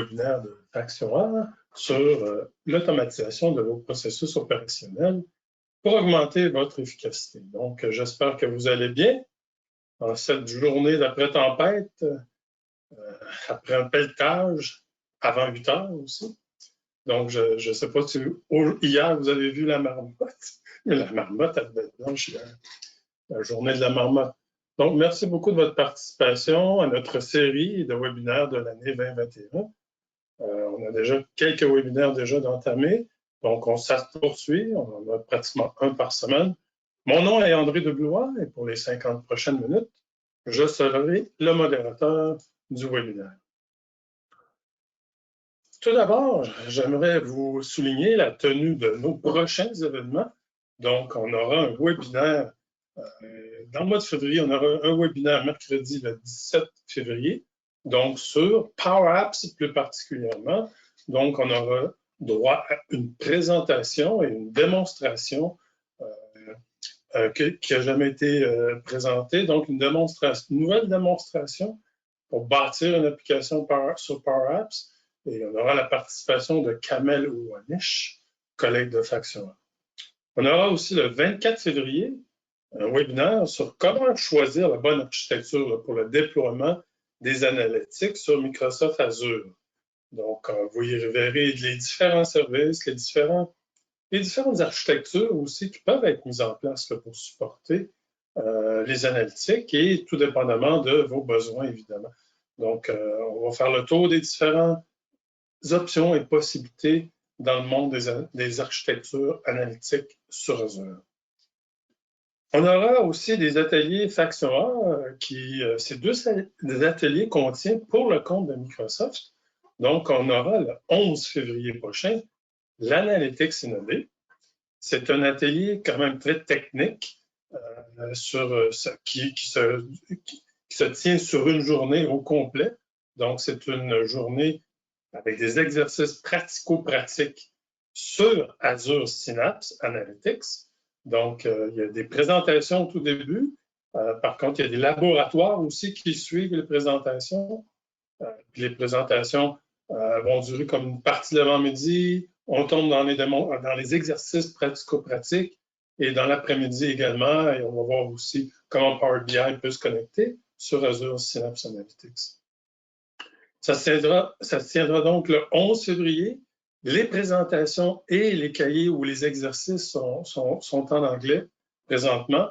webinaire de Faction A sur l'automatisation de vos processus opérationnels pour augmenter votre efficacité. Donc, j'espère que vous allez bien en cette journée d'après-tempête, après un pelletage, avant 8 heures aussi. Donc, je ne sais pas si hier, vous avez vu la marmotte. La marmotte à Bête Blanche, la journée de la marmotte. Donc, merci beaucoup de votre participation à notre série de webinaires de l'année 2021. On a déjà quelques webinaires déjà d'entamés, donc ça se poursuit, on en a pratiquement un par semaine. Mon nom est André Deblois et pour les 50 prochaines minutes, je serai le modérateur du webinaire. Tout d'abord, j'aimerais vous souligner la tenue de nos prochains événements. Donc, on aura un webinaire dans le mois de février, on aura un webinaire mercredi le 17 février, donc sur Power Apps plus particulièrement. Donc, on aura droit à une présentation et une démonstration qui n'a jamais été présentée. Donc, une nouvelle démonstration pour bâtir une application sur Power Apps. Et on aura la participation de Kamel Ouanish, collègue de Faction A. On aura aussi le 24 février un webinaire sur comment choisir la bonne architecture pour le déploiement des analytics sur Microsoft Azure. Donc, vous y verrez les différents services, les différentes architectures aussi qui peuvent être mises en place pour supporter les analytiques et tout dépendamment de vos besoins, évidemment. Donc, on va faire le tour des différentes options et possibilités dans le monde des architectures analytiques sur Azure. On aura aussi des ateliers Faction A, ces deux ateliers qu'on tient pour le compte de Microsoft. Donc, on aura le 11 février prochain l'Analytics Innover. C'est un atelier quand même très technique qui se tient sur une journée au complet. Donc, c'est une journée avec des exercices pratico-pratiques sur Azure Synapse Analytics. Donc, il y a des présentations au tout début. Par contre, il y a des laboratoires aussi qui suivent les présentations. Puis les présentations vont durer comme une partie de l'avant-midi. On tombe dans les exercices pratico-pratiques et dans l'après-midi également. Et on va voir aussi comment Power BI peut se connecter sur Azure Synapse Analytics. Ça se tiendra donc le 11 février. Les présentations et les cahiers ou les exercices sont en anglais présentement.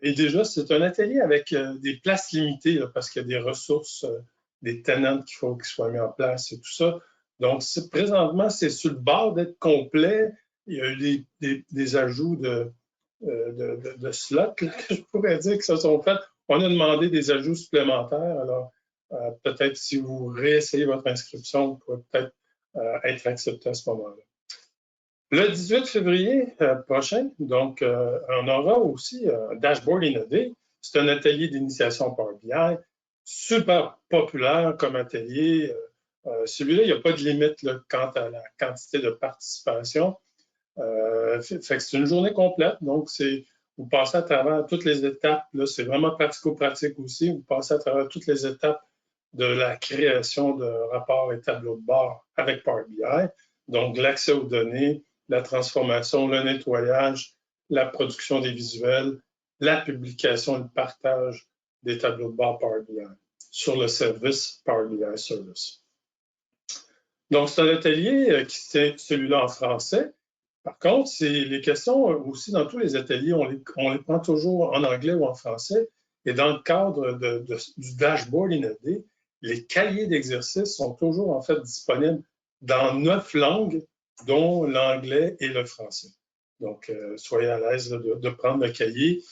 Et déjà, c'est un atelier avec des places limitées là, parce qu'il y a des ressources, des tenants qu'il faut qu'ils soient mis en place et tout ça. Donc, présentement, c'est sur le bord d'être complet. Il y a eu des ajouts de slots là, que je pourrais dire que se sont faits. On a demandé des ajouts supplémentaires. Alors, peut-être si vous réessayez votre inscription, vous pourrez peut-être être accepté à ce moment-là. Le 18 février prochain, donc, on aura aussi Dashboard Innover. C'est un atelier d'initiation Power BI, super populaire comme atelier. Celui-là, il n'y a pas de limite là, quant à la quantité de participation. Fait que c'est une journée complète, donc vous passez à travers toutes les étapes. Là, c'est vraiment pratico-pratique aussi. Vous passez à travers toutes les étapes de la création de rapports et tableaux de bord avec Power BI. Donc, l'accès aux données, la transformation, le nettoyage, la production des visuels, la publication et le partage des tableaux de bord Power BI sur le service Power BI Service. Donc, c'est un atelier qui est celui-là en français. Par contre, les questions aussi dans tous les ateliers, on les prend toujours en anglais ou en français. Et dans le cadre du Dashboard Innover, les cahiers d'exercices sont toujours en fait disponibles dans 9 langues, dont l'anglais et le français. Donc, soyez à l'aise de prendre le cahier.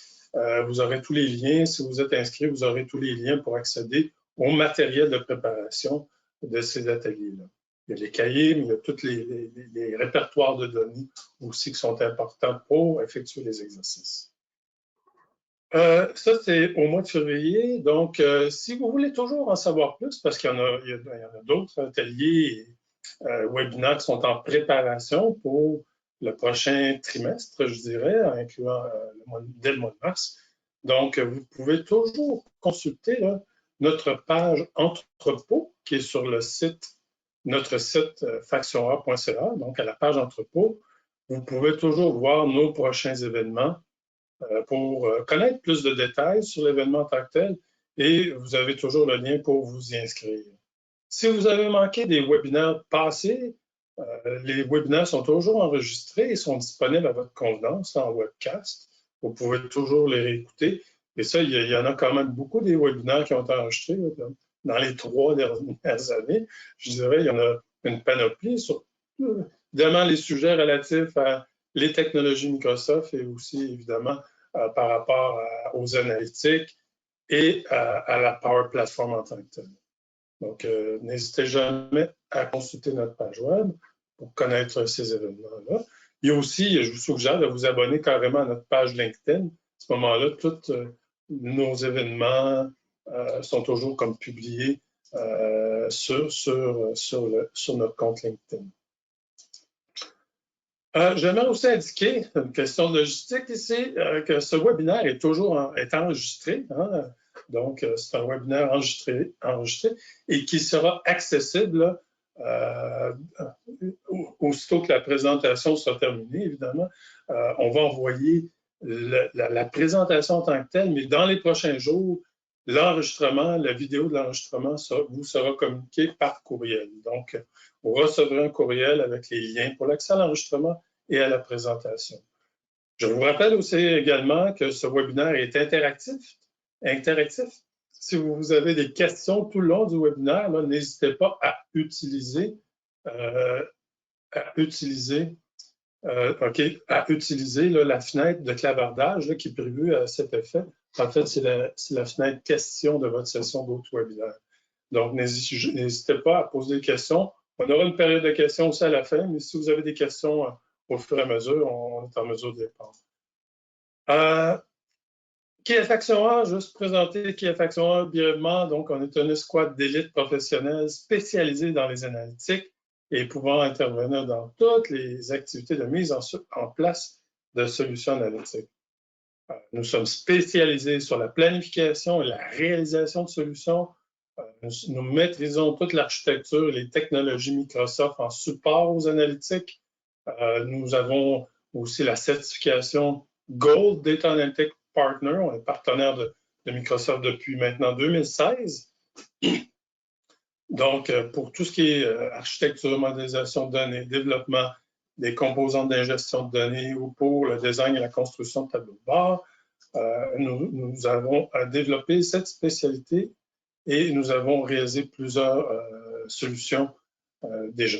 Vous aurez tous les liens. Si vous êtes inscrit, vous aurez tous les liens pour accéder au matériel de préparation de ces ateliers-là. Il y a les cahiers, mais il y a tous les répertoires de données aussi qui sont importants pour effectuer les exercices. Ça, c'est au mois de février. Donc, si vous voulez toujours en savoir plus, parce qu'il y en a d'autres ateliers et webinaires qui sont en préparation pour le prochain trimestre, je dirais, incluant dès le mois de mars. Donc, vous pouvez toujours consulter là, notre page Entrepôt qui est sur le site notre site factionA.ca, donc à la page entrepôt, vous pouvez toujours voir nos prochains événements pour connaître plus de détails sur l'événement en tant que tel, et vous avez toujours le lien pour vous y inscrire. Si vous avez manqué des webinaires passés, les webinaires sont toujours enregistrés et sont disponibles à votre convenance en webcast. Vous pouvez toujours les réécouter. Et ça, il y en a quand même beaucoup des webinaires qui ont été enregistrés dans les 3 dernières années. Je dirais, il y en a une panoplie sur évidemment les sujets relatifs à les technologies Microsoft et aussi évidemment par rapport aux analytiques et à la Power Platform en tant que telle. Donc, n'hésitez jamais à consulter notre page web pour connaître ces événements-là. Et aussi, je vous suggère de vous abonner carrément à notre page LinkedIn. À ce moment-là, tous nos événements sont toujours comme publiés sur notre compte LinkedIn. J'aimerais aussi indiquer une question de logistique ici, que ce webinaire est toujours enregistré. Hein? Donc, c'est un webinaire enregistré et qui sera accessible aussitôt que la présentation sera terminée, évidemment. On va envoyer la présentation en tant que telle, mais dans les prochains jours, l'enregistrement, la vidéo de l'enregistrement vous sera communiquée par courriel. Donc, vous recevrez un courriel avec les liens pour l'accès à l'enregistrement et à la présentation. Je vous rappelle aussi également que ce webinaire est interactif. Si vous avez des questions tout le long du webinaire, n'hésitez pas à utiliser la fenêtre de clavardage qui est prévue à cet effet. En fait, c'est la fenêtre question de votre session GoToWebinar. Donc, n'hésitez pas à poser des questions. On aura une période de questions aussi à la fin, mais si vous avez des questions au fur et à mesure, on est en mesure de répondre. KF Action A, juste présenter KF Action A brièvement. Donc, on est un escouade d'élite professionnelle spécialisée dans les analytiques et pouvant intervenir dans toutes les activités de mise en place de solutions analytiques. Nous sommes spécialisés sur la planification et la réalisation de solutions. Nous maîtrisons toute l'architecture et les technologies Microsoft en support aux analytiques. Nous avons aussi la certification Gold Data Analytics Partner. On est partenaire de Microsoft depuis maintenant 2016. Donc, pour tout ce qui est architecture, modélisation de données, développement des composantes d'ingestion de données ou pour le design et la construction de tableaux de bord, nous avons développé cette spécialité et nous avons réalisé plusieurs solutions déjà.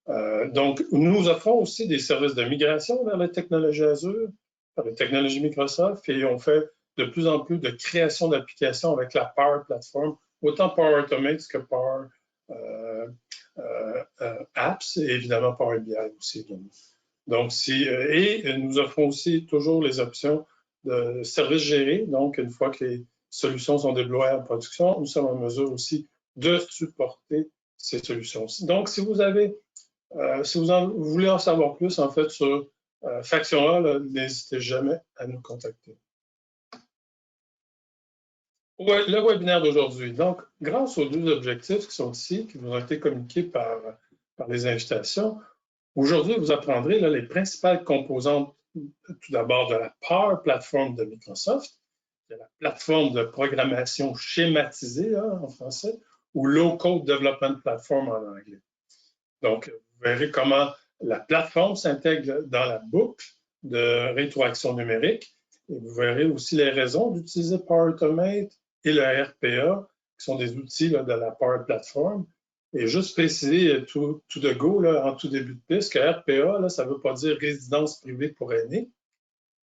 Donc, nous offrons aussi des services de migration vers la technologie Azure, vers la technologie Microsoft, et on fait de plus en plus de création d'applications avec la Power Platform, autant Power Automate que Power Apps et évidemment Power BI aussi. Donc, et nous offrons aussi toujours les options de services gérés. Donc, une fois que les solutions sont déployées en production, nous sommes en mesure aussi de supporter ces solutions-ci. Donc, si vous voulez en savoir plus, en fait, sur Faction A, n'hésitez jamais à nous contacter. Le webinaire d'aujourd'hui. Donc, grâce aux 2 objectifs qui sont ici, qui vous ont été communiqués par les invitations, aujourd'hui, vous apprendrez les principales composantes, tout d'abord, de la Power Platform de Microsoft, de la plateforme de programmation schématisée en français, ou Low Code Development Platform en anglais. Donc, vous verrez comment la plateforme s'intègre dans la boucle de rétroaction numérique. Et vous verrez aussi les raisons d'utiliser Power Automate et le RPA, qui sont des outils de la Power Platform. Et juste préciser tout de go, en tout début de piste, que RPA, ça ne veut pas dire résidence privée pour aînés.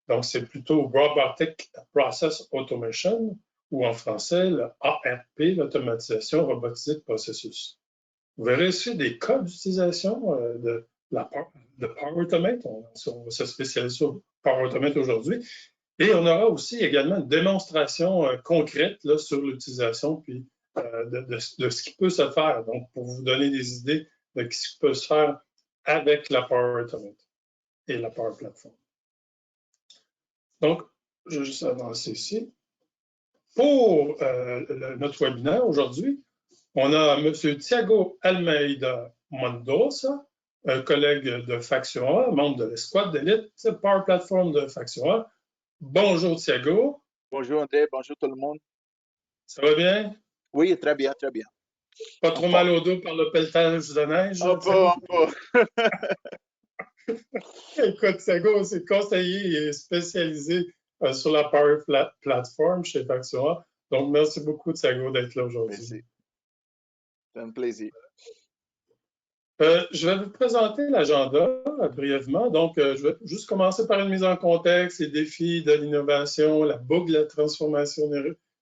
Donc, c'est plutôt Robotic Process Automation, ou en français, le ARP, l'automatisation robotisée de processus. Vous verrez aussi des cas d'utilisation de Power Automate. On va se spécialiser sur Power Automate aujourd'hui. Et on aura aussi également une démonstration concrète sur l'utilisation puis de ce qui peut se faire. Donc, pour vous donner des idées de ce qui peut se faire avec la Power Automate et la Power Platform. Donc, je vais juste avancer ici. Pour notre webinaire aujourd'hui, on a M. Thiago Almeida Mendoza, un collègue de Faction A, membre de l'escouade d'élite Power Platform de Faction A. Bonjour Thiago. Bonjour André, bonjour tout le monde. Ça va bien? Oui, très bien, très bien. Pas trop mal au dos par le pelletage de neige? Un peu. Écoute, Thiago, c'est conseiller et spécialisé sur la Power Platform chez Faction A. Donc, merci beaucoup, Thiago, d'être là aujourd'hui. Merci. C'est un plaisir. Je vais vous présenter l'agenda brièvement. Donc, je vais juste commencer par une mise en contexte, les défis de l'innovation, la boucle de la transformation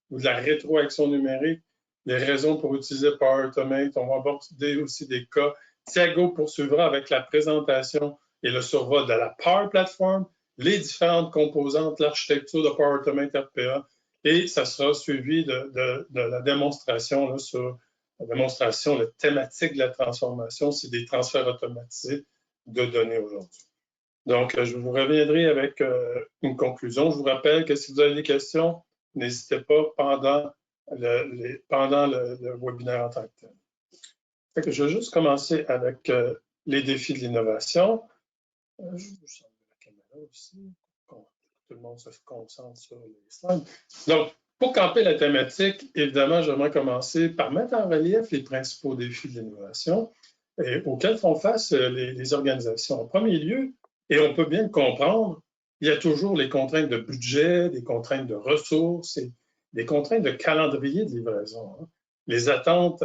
ou de la rétroaction numérique, les raisons pour utiliser Power Automate. On va aborder aussi des cas. Thiago poursuivra avec la présentation et le survol de la Power Platform, les différentes composantes, l'architecture de Power Automate RPA, et ça sera suivi de la démonstration là, sur la démonstration, la thématique de la transformation, c'est des transferts automatisés de données aujourd'hui. Donc, je vous reviendrai avec une conclusion. Je vous rappelle que si vous avez des questions, n'hésitez pas pendant le webinaire en tant que tel. Fait que je vais juste commencer avec les défis de l'innovation. Je vous sens la caméra aussi. Tout le monde se concentre sur les slides. Donc, pour camper la thématique, évidemment, j'aimerais commencer par mettre en relief les principaux défis de l'innovation auxquels font face les organisations. En premier lieu, et on peut bien le comprendre, il y a toujours les contraintes de budget, des contraintes de ressources et des contraintes de calendrier de livraison. Hein. Les attentes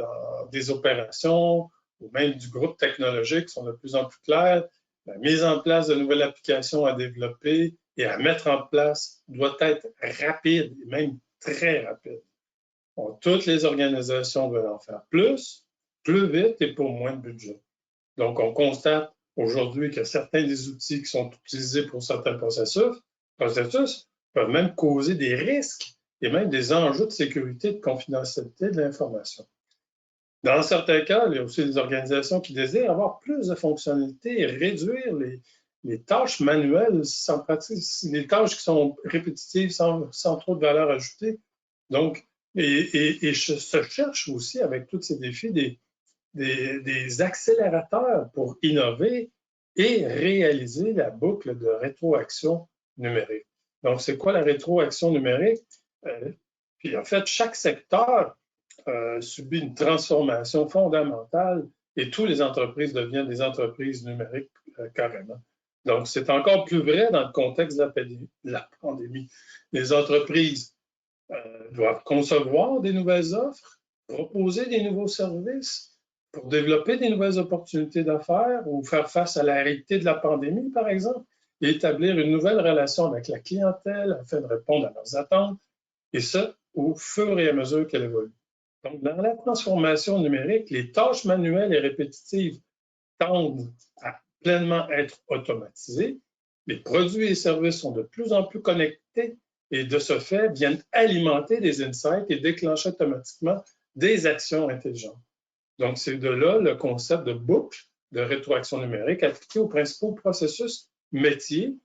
des opérations ou même du groupe technologique sont de plus en plus claires. La mise en place de nouvelles applications à développer et à mettre en place doit être rapide et même très rapide. Bon, toutes les organisations veulent en faire plus vite et pour moins de budget. Donc, on constate aujourd'hui que certains des outils qui sont utilisés pour certains processus peuvent même causer des risques et même des enjeux de sécurité et de confidentialité de l'information. Dans certains cas, il y a aussi des organisations qui désirent avoir plus de fonctionnalités et réduire les tâches manuelles sans pratique, les tâches qui sont répétitives sans trop de valeur ajoutée. Donc, et se cherche aussi avec tous ces défis des accélérateurs pour innover et réaliser la boucle de rétroaction numérique. Donc, c'est quoi la rétroaction numérique? Puis en fait, chaque secteur subit une transformation fondamentale et toutes les entreprises deviennent des entreprises numériques carrément. Donc, c'est encore plus vrai dans le contexte de la pandémie. Les entreprises doivent concevoir des nouvelles offres, proposer des nouveaux services pour développer des nouvelles opportunités d'affaires ou faire face à la réalité de la pandémie, par exemple, et établir une nouvelle relation avec la clientèle afin de répondre à leurs attentes, et ce, au fur et à mesure qu'elle évolue. Donc, dans la transformation numérique, les tâches manuelles et répétitives tendent à pleinement être automatisées. Les produits et services sont de plus en plus connectés et de ce fait viennent alimenter des insights et déclencher automatiquement des actions intelligentes. Donc, c'est de là le concept de boucle de rétroaction numérique appliqué aux principaux processus métiers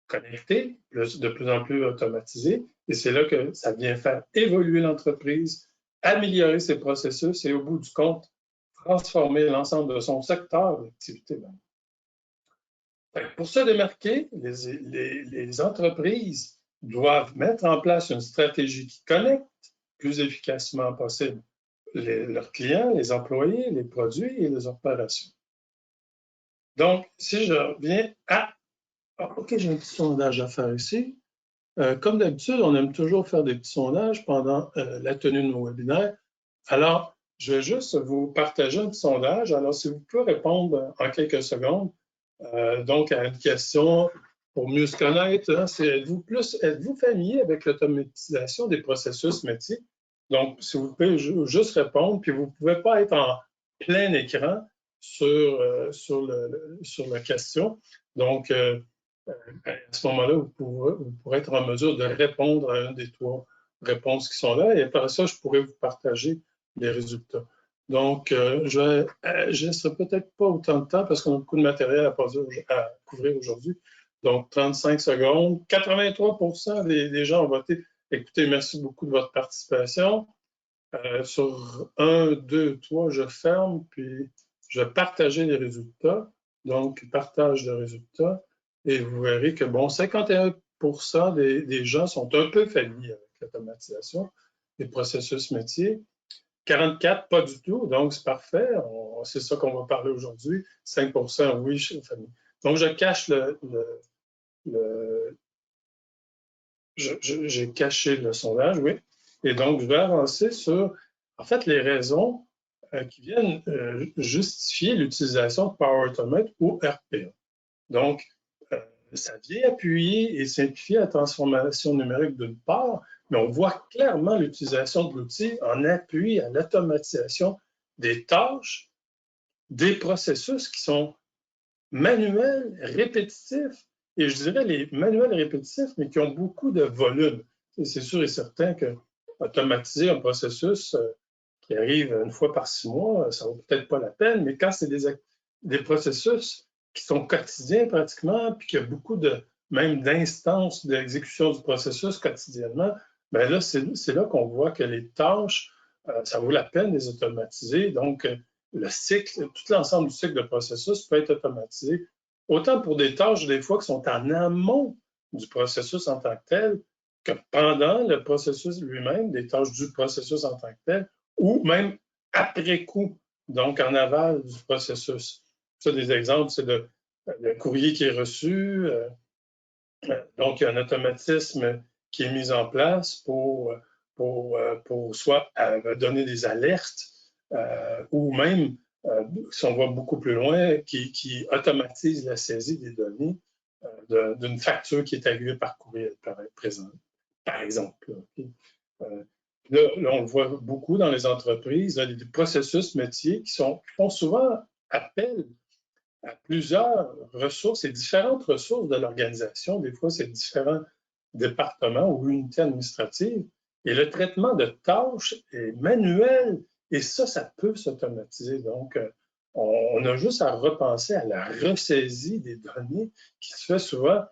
connectés, de plus en plus automatisés. Et c'est là que ça vient faire évoluer l'entreprise, améliorer ses processus et au bout du compte, transformer l'ensemble de son secteur d'activité. Pour se démarquer, les entreprises doivent mettre en place une stratégie qui connecte plus efficacement possible leurs clients, les employés, les produits et les opérations. Donc, si je reviens à... OK, j'ai un petit sondage à faire ici. Comme d'habitude, on aime toujours faire des petits sondages pendant la tenue de nos webinaires. Alors, je vais juste vous partager un petit sondage. Alors, si vous pouvez répondre en quelques secondes, donc à une question pour mieux se connaître, hein, c'est êtes-vous familier avec l'automatisation des processus métiers? Donc, si vous pouvez juste répondre, puis vous ne pouvez pas être en plein écran sur la question. Donc, à ce moment-là, vous pourrez être en mesure de répondre à une des trois réponses qui sont là. Et après ça, je pourrais vous partager les résultats. Donc, je ne laisserai peut-être pas autant de temps parce qu'on a beaucoup de matériel à couvrir aujourd'hui. Donc, 35 secondes. 83% des gens ont voté. Écoutez, merci beaucoup de votre participation. Sur 1, 2, 3, je ferme, puis je vais partager les résultats. Donc, partage de résultats. Et vous verrez que, bon, 51% des gens sont un peu familiers avec l'automatisation des processus métiers. 44, pas du tout, donc c'est parfait. C'est ça qu'on va parler aujourd'hui. 5%, oui, je suis familier. Donc, je cache j'ai caché le sondage, oui. Et donc, je vais avancer sur, en fait, les raisons qui viennent justifier l'utilisation de Power Automate ou RPA. Donc, ça vient appuyer et simplifier la transformation numérique d'une part, mais on voit clairement l'utilisation de l'outil en appui à l'automatisation des tâches, des processus qui sont manuels, répétitifs, et je dirais les manuels répétitifs, mais qui ont beaucoup de volume. C'est sûr et certain que automatiser un processus qui arrive une fois par 6 mois, ça ne vaut peut-être pas la peine, mais quand c'est des processus qui sont quotidiens pratiquement, puis qu'il y a beaucoup même d'instances d'exécution du processus quotidiennement, bien là, c'est là qu'on voit que les tâches, ça vaut la peine de les automatiser. Donc, le cycle, tout l'ensemble du cycle de processus peut être automatisé, autant pour des tâches, des fois, qui sont en amont du processus en tant que tel, que pendant le processus lui-même, des tâches du processus en tant que tel, ou même après coup, donc en aval du processus. Ça, des exemples, c'est le courrier qui est reçu. Donc, il y a un automatisme qui est mis en place pour soit donner des alertes ou même, si on va beaucoup plus loin, qui automatise la saisie des données d'une facture qui est arrivée par courriel, par exemple. Okay? Là, on le voit beaucoup dans les entreprises, des processus métiers qui font souvent appel à plusieurs ressources et différentes ressources de l'organisation. Des fois, c'est différents départements ou unités administratives. Et le traitement de tâches est manuel et ça peut s'automatiser. Donc, on a juste à repenser à la ressaisie des données qui se fait souvent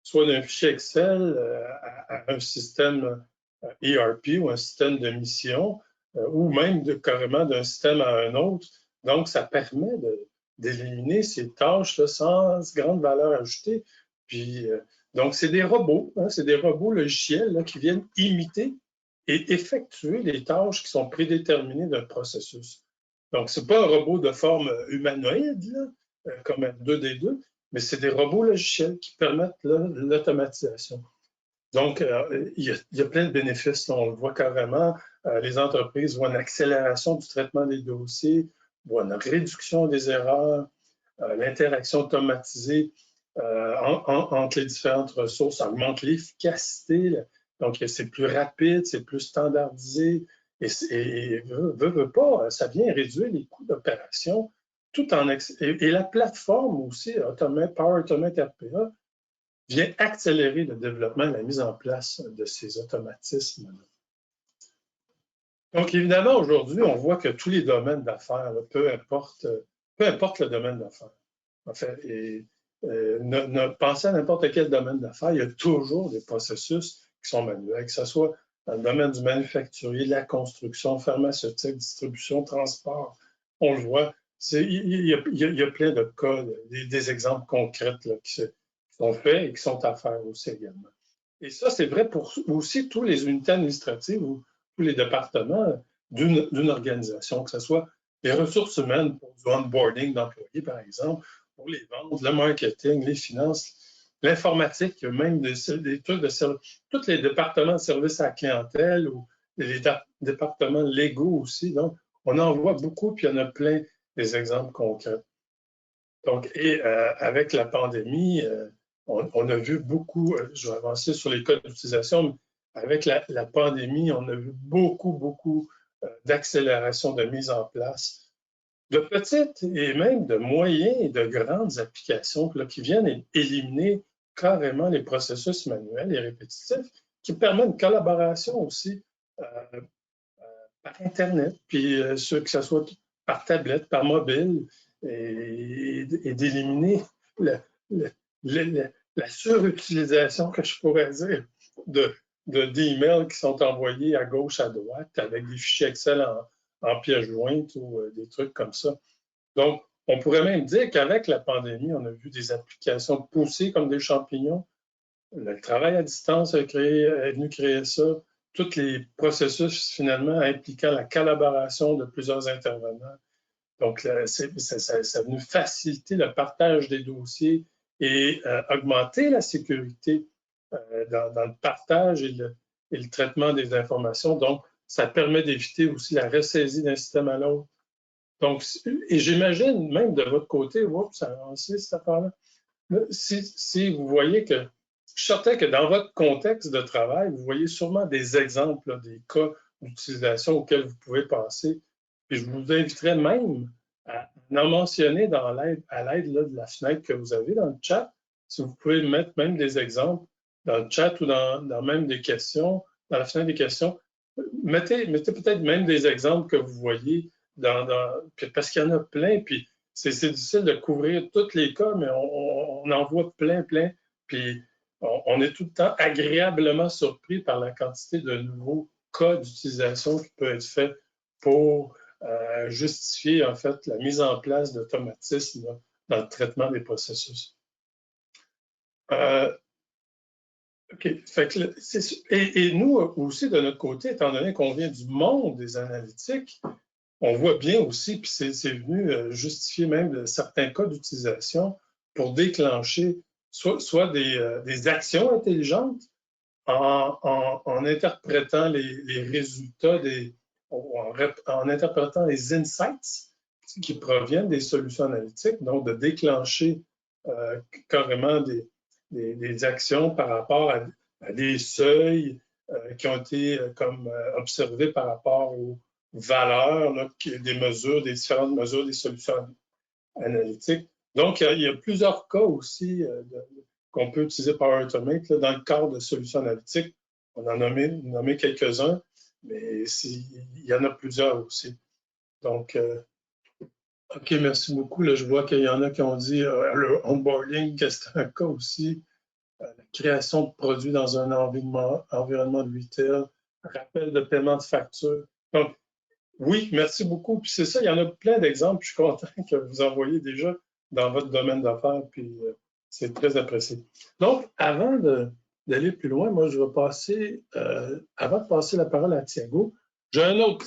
soit d'un fichier Excel à un système ERP ou un système de mission ou même carrément d'un système à un autre. Donc, ça permet d'éliminer ces tâches-là sans grande valeur ajoutée. Puis, donc, c'est des robots, hein, c'est des robots logiciels là, qui viennent imiter et effectuer les tâches qui sont prédéterminées d'un processus. Donc, ce n'est pas un robot de forme humanoïde, là, comme un 2D2, mais c'est des robots logiciels qui permettent l'automatisation. Donc, il y a plein de bénéfices, là, on le voit carrément. Les entreprises voient une accélération du traitement des dossiers, voient une réduction des erreurs, l'interaction automatisée entre les différentes ressources augmente l'efficacité. Donc, c'est plus rapide, c'est plus standardisé. Et veut pas, ça vient réduire les coûts d'opération tout en... Et la plateforme aussi, Power Automate RPA, vient accélérer le développement et la mise en place de ces automatismes. Donc, évidemment, aujourd'hui, on voit que tous les domaines d'affaires, peu importe le domaine d'affaires, en fait, pensez à n'importe quel domaine d'affaires, il y a toujours des processus qui sont manuels, que ce soit dans le domaine du manufacturier, de la construction, pharmaceutique, distribution, transport. On le voit. Il y a plein de cas, des exemples concrets là, qui sont faits et qui sont à faire aussi également. Et ça, c'est vrai pour aussi toutes les unités administratives ou tous les départements d'une organisation, que ce soit les ressources humaines pour du onboarding d'employés, par exemple, pour les ventes, le marketing, les finances, l'informatique, même des trucs de service, tous les départements de service à la clientèle ou les départements légaux aussi. Donc, on en voit beaucoup, puis il y en a plein des exemples concrets. Donc, et avec la pandémie, on a vu beaucoup, je vais avancer sur les cas d'utilisation, mais avec la pandémie, on a vu beaucoup d'accélération de mise en place de petites et même de moyennes et de grandes applications là, qui viennent éliminer carrément les processus manuels et répétitifs, qui permettent une collaboration aussi par Internet, puis que ce soit par tablette, par mobile, et d'éliminer la surutilisation, que je pourrais dire, d'emails qui sont envoyés à gauche, à droite, avec des fichiers Excel en pièces jointes ou des trucs comme ça. Donc, on pourrait même dire qu'avec la pandémie, on a vu des applications pousser comme des champignons. Le travail à distance est venu créer ça. Tous les processus, finalement, impliquant la collaboration de plusieurs intervenants. Donc, ça est venu faciliter le partage des dossiers et augmenter la sécurité dans le partage et le traitement des informations. Donc, ça permet d'éviter aussi la ressaisie d'un système à l'autre. Donc, et j'imagine même de votre côté, ça a avancé cette affaire-là. Si vous voyez que, je suis certain que dans votre contexte de travail, vous voyez sûrement des exemples, là, des cas d'utilisation auxquels vous pouvez penser. Puis je vous inviterais même à en mentionner à l'aide de la fenêtre que vous avez dans le chat. Si vous pouvez mettre même des exemples dans le chat ou dans même des questions, dans la fenêtre des questions, mettez peut-être même des exemples que vous voyez parce qu'il y en a plein, puis c'est difficile de couvrir tous les cas, mais on en voit plein, puis on est tout le temps agréablement surpris par la quantité de nouveaux cas d'utilisation qui peuvent être faits pour justifier, en fait, la mise en place d'automatismes dans le traitement des processus. OK. Et nous aussi, de notre côté, étant donné qu'on vient du monde des analytiques, on voit bien aussi, puis c'est venu justifier même de certains cas d'utilisation pour déclencher soit des actions intelligentes en interprétant les résultats, en interprétant les insights qui proviennent des solutions analytiques, donc de déclencher carrément des actions par rapport à des seuils qui ont été comme observés par rapport aux valeurs là, des différentes mesures des solutions analytiques. Donc, il y a plusieurs cas aussi qu'on peut utiliser Power Automate là, dans le cadre de solutions analytiques. On en a nommé quelques-uns, mais il y en a plusieurs aussi. Donc, OK, merci beaucoup. Là, je vois qu'il y en a qui ont dit le onboarding, que c'est un cas aussi. La création de produits dans un environnement de retail, rappel de paiement de facture. Donc, oui, merci beaucoup. Puis c'est ça, il y en a plein d'exemples. Je suis content que vous envoyez déjà dans votre domaine d'affaires, puis c'est très apprécié. Donc, avant d'aller plus loin, moi, je vais passer, avant de passer la parole à Thiago, j'ai un autre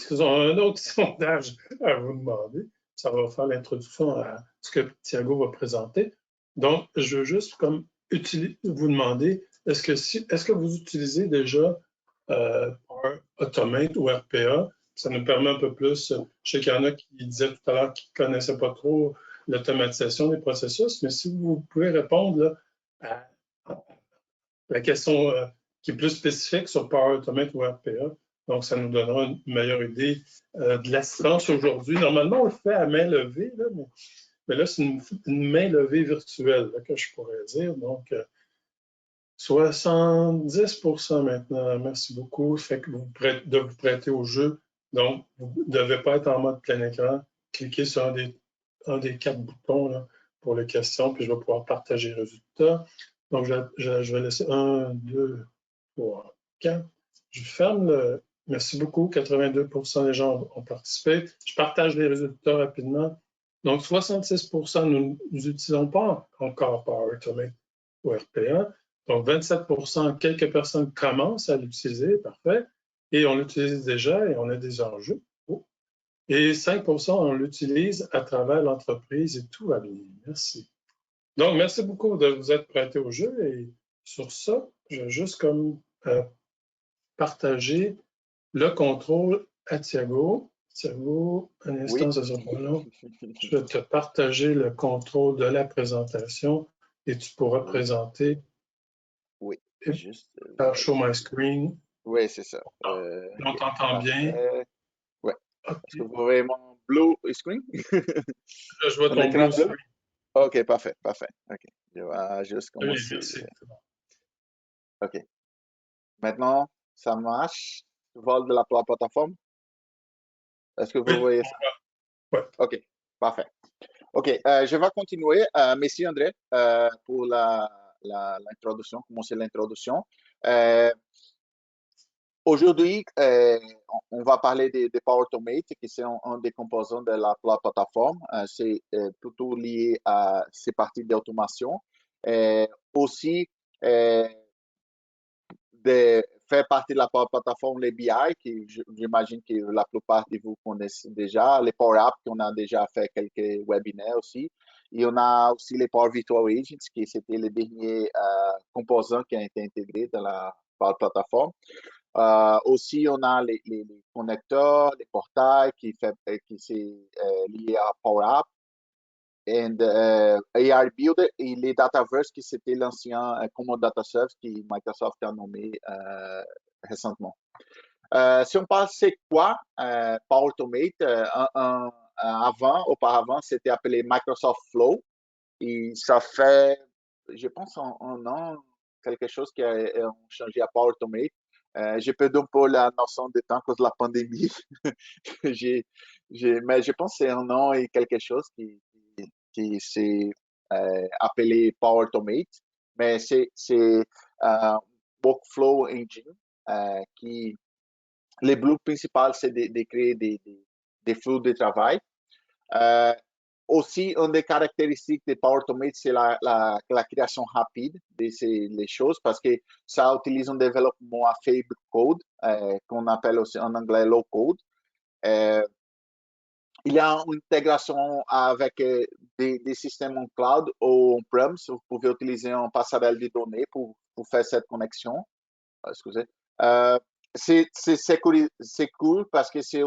sondage à vous demander. Ça va faire l'introduction à ce que Thiago va présenter. Donc, je veux juste comme vous demander, est-ce que vous utilisez déjà Power Automate ou RPA? Ça nous permet un peu plus, je sais qu'il y en a qui disaient tout à l'heure qu'ils ne connaissaient pas trop l'automatisation des processus, mais si vous pouvez répondre là, à la question qui est plus spécifique sur Power Automate ou RPA, donc ça nous donnera une meilleure idée de l'assistance aujourd'hui. Normalement, on le fait à main levée, là, mais là, c'est une main levée virtuelle là, que je pourrais dire. Donc, 70% maintenant. Merci beaucoup. Fait que de vous prêter au jeu. Donc, vous ne devez pas être en mode plein écran. Cliquez sur un des 4 boutons là, pour les questions, puis je vais pouvoir partager les résultats. Donc, je vais laisser 1, 2, 3, 4. Je ferme le. Merci beaucoup. 82% des gens ont participé. Je partage les résultats rapidement. Donc, 66%, nous n'utilisons pas encore Power Automate ou RPA. Donc, 27%, quelques personnes commencent à l'utiliser, parfait. Et on l'utilise déjà et on a des enjeux. Et 5%, on l'utilise à travers l'entreprise et tout va bien. Merci. Donc, merci beaucoup de vous être prêté au jeu. Et sur ça, je vais juste comme partager le contrôle à Thiago. Thiago, un instant, ça sera pas long. Je vais te partager le contrôle de la présentation et tu pourras présenter. Oui, juste. Show my screen. Oui, c'est ça. On t'entend bien. Oui. Okay. Est-ce que vous voyez mon blue screen? Je vois ton blue screen. OK, parfait, parfait. OK. Je vais juste commencer. Merci. OK. Maintenant, ça marche. Vol de la plateforme. Est-ce que vous voyez ça? Oui. OK, parfait. OK, je vais continuer. Merci André pour l'introduction, commencer l'introduction. Aujourd'hui, on va parler de Power Automate, qui c'est un des composants de la plateforme. C'est plutôt lié à ces parties d'automation. Aussi, de faire partie de la plateforme les BI, qui j'imagine que la plupart de vous connaissez déjà, les Power Apps, qu'on a déjà fait quelques webinaires aussi. Et on a aussi les Power Virtual Agents, qui c'était le dernier composant qui a été intégré dans la plateforme. Aussi, on a les connecteurs, les portails qui c'est lié à Power App et AI Builder et les Dataverse qui c'était l'ancien Common Data Service que Microsoft a nommé récemment. Si on parle c'est quoi Power Automate, auparavant, c'était appelé Microsoft Flow et ça fait, je pense, un an, quelque chose qui a changé à Power Automate. J'ai perdu un peu la notion de temps à cause de la pandémie. Mais je pense que c'est un an et quelque chose qui s'est appelé Power Automate. Mais c'est Workflow Engine qui, le but principal, c'est de créer des flux de travail. Aussi, une des caractéristiques de Power Automate, c'est la création rapide de les choses parce que ça utilise un développement à faible code, qu'on appelle aussi en anglais low code. Il y a une intégration avec des systèmes en cloud ou on-premise. Vous pouvez utiliser un passerelle de données pour faire cette connexion. Excusez. C'est cool parce que c'est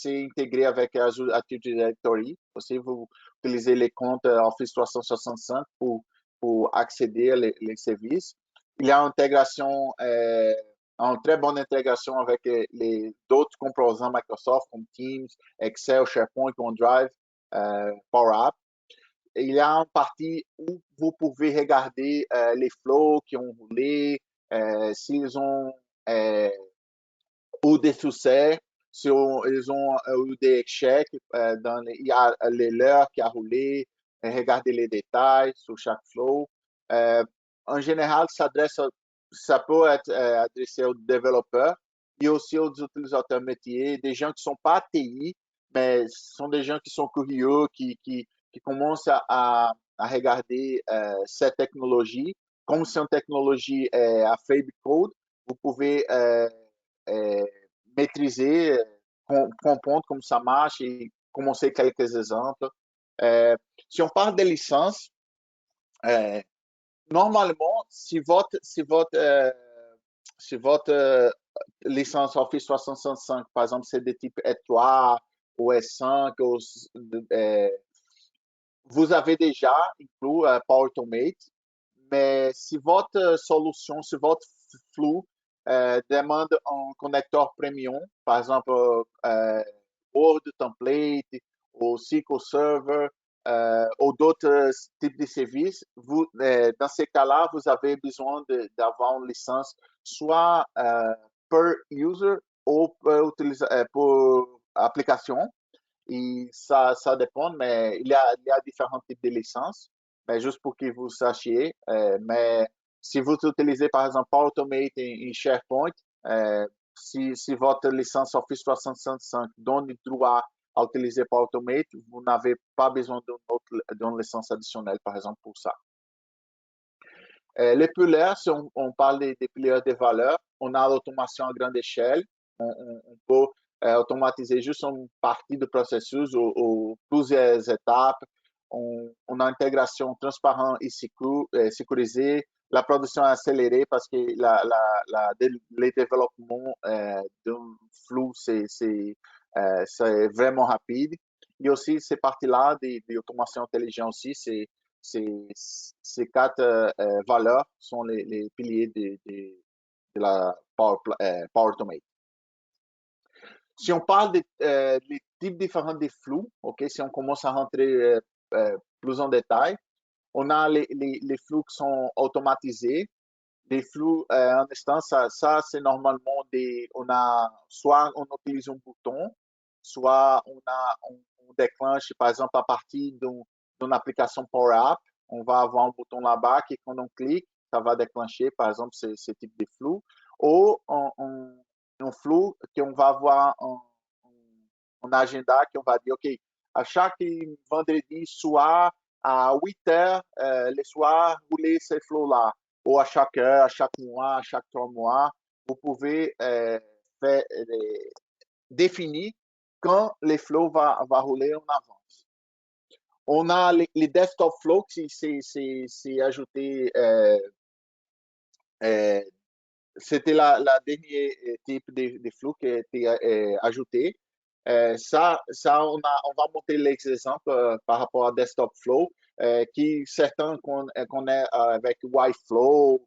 intégré avec Azure Active Directory. Aussi, vous utilisez les comptes Office 365 pour accéder les services. Il y a une très bonne intégration avec les d'autres composants Microsoft comme Teams, Excel, SharePoint, OneDrive, Power App. Il y a une partie où vous pouvez regarder les flows qui ont roulé, s'ils ont ou des succès, si ils ont eu des échecs, il y a les leurs qui a roulé, regarder les détails sur chaque flow. En général, ça peut être adressé aux développeurs et aussi aux utilisateurs métiers, des gens qui ne sont pas TI, mais ce sont des gens qui sont curieux, qui commencent à regarder cette technologie. Comme c'est une technologie à faible code, vous pouvez maîtriser, comprendre comment ça marche et commencer quelques exemples. Si on parle de licence, normalement, si votre licence Office 365, par exemple, c'est de type E3 ou S5, vous avez déjà inclus Power Automate, mais si votre solution, si votre flux demande un connecteur premium, par exemple Word Template ou SQL Server ou d'autres types de services, dans ces cas-là, vous avez besoin d'avoir une licence soit per user ou pour application. Et ça dépend, mais il y a différents types de licences. Mais juste pour que vous sachiez, mais si vous utilisez par exemple Power Automate et SharePoint, si votre licence Office 365 donne le droit à utiliser Power Automate, vous n'avez pas besoin d'une licence additionnelle, par exemple, pour ça. Les pillars, si on parle des pillars de valeur, on a l'automation à grande échelle. On peut automatiser juste une partie du processus ou plusieurs étapes. On a intégration transparente et sécurisée. La production est accélérée parce que le développement d'un flux, c'est vraiment rapide. Et aussi, ces parties-là d'automation intelligente aussi, ces quatre valeurs sont les piliers de la Power Automate. Si on parle des types différents de flux, ok, si on commence à rentrer plus en détail, on a les flux qui sont automatisés. Les flux en instance, ça c'est normalement soit on utilise un bouton, soit on déclenche, par exemple, à partir d'une application Power App, on va avoir un bouton là-bas qui, quand on clique, ça va déclencher, par exemple, ce type de flux. Ou un flux qu'on va avoir un agenda qu'on va dire, OK, à chaque vendredi soir, à 8 heures, le soir, rouler ce flow-là. Ou à chaque heure, à chaque mois, à chaque 3 mois, vous pouvez faire, définir quand le flow va rouler en avance. On a les desktop flow qui c'est ajouté, c'était la dernière type de flux qui a été ajouté. On va monter les exemples par rapport à Desktop Flow, qui certains qu'on est avec YFlow.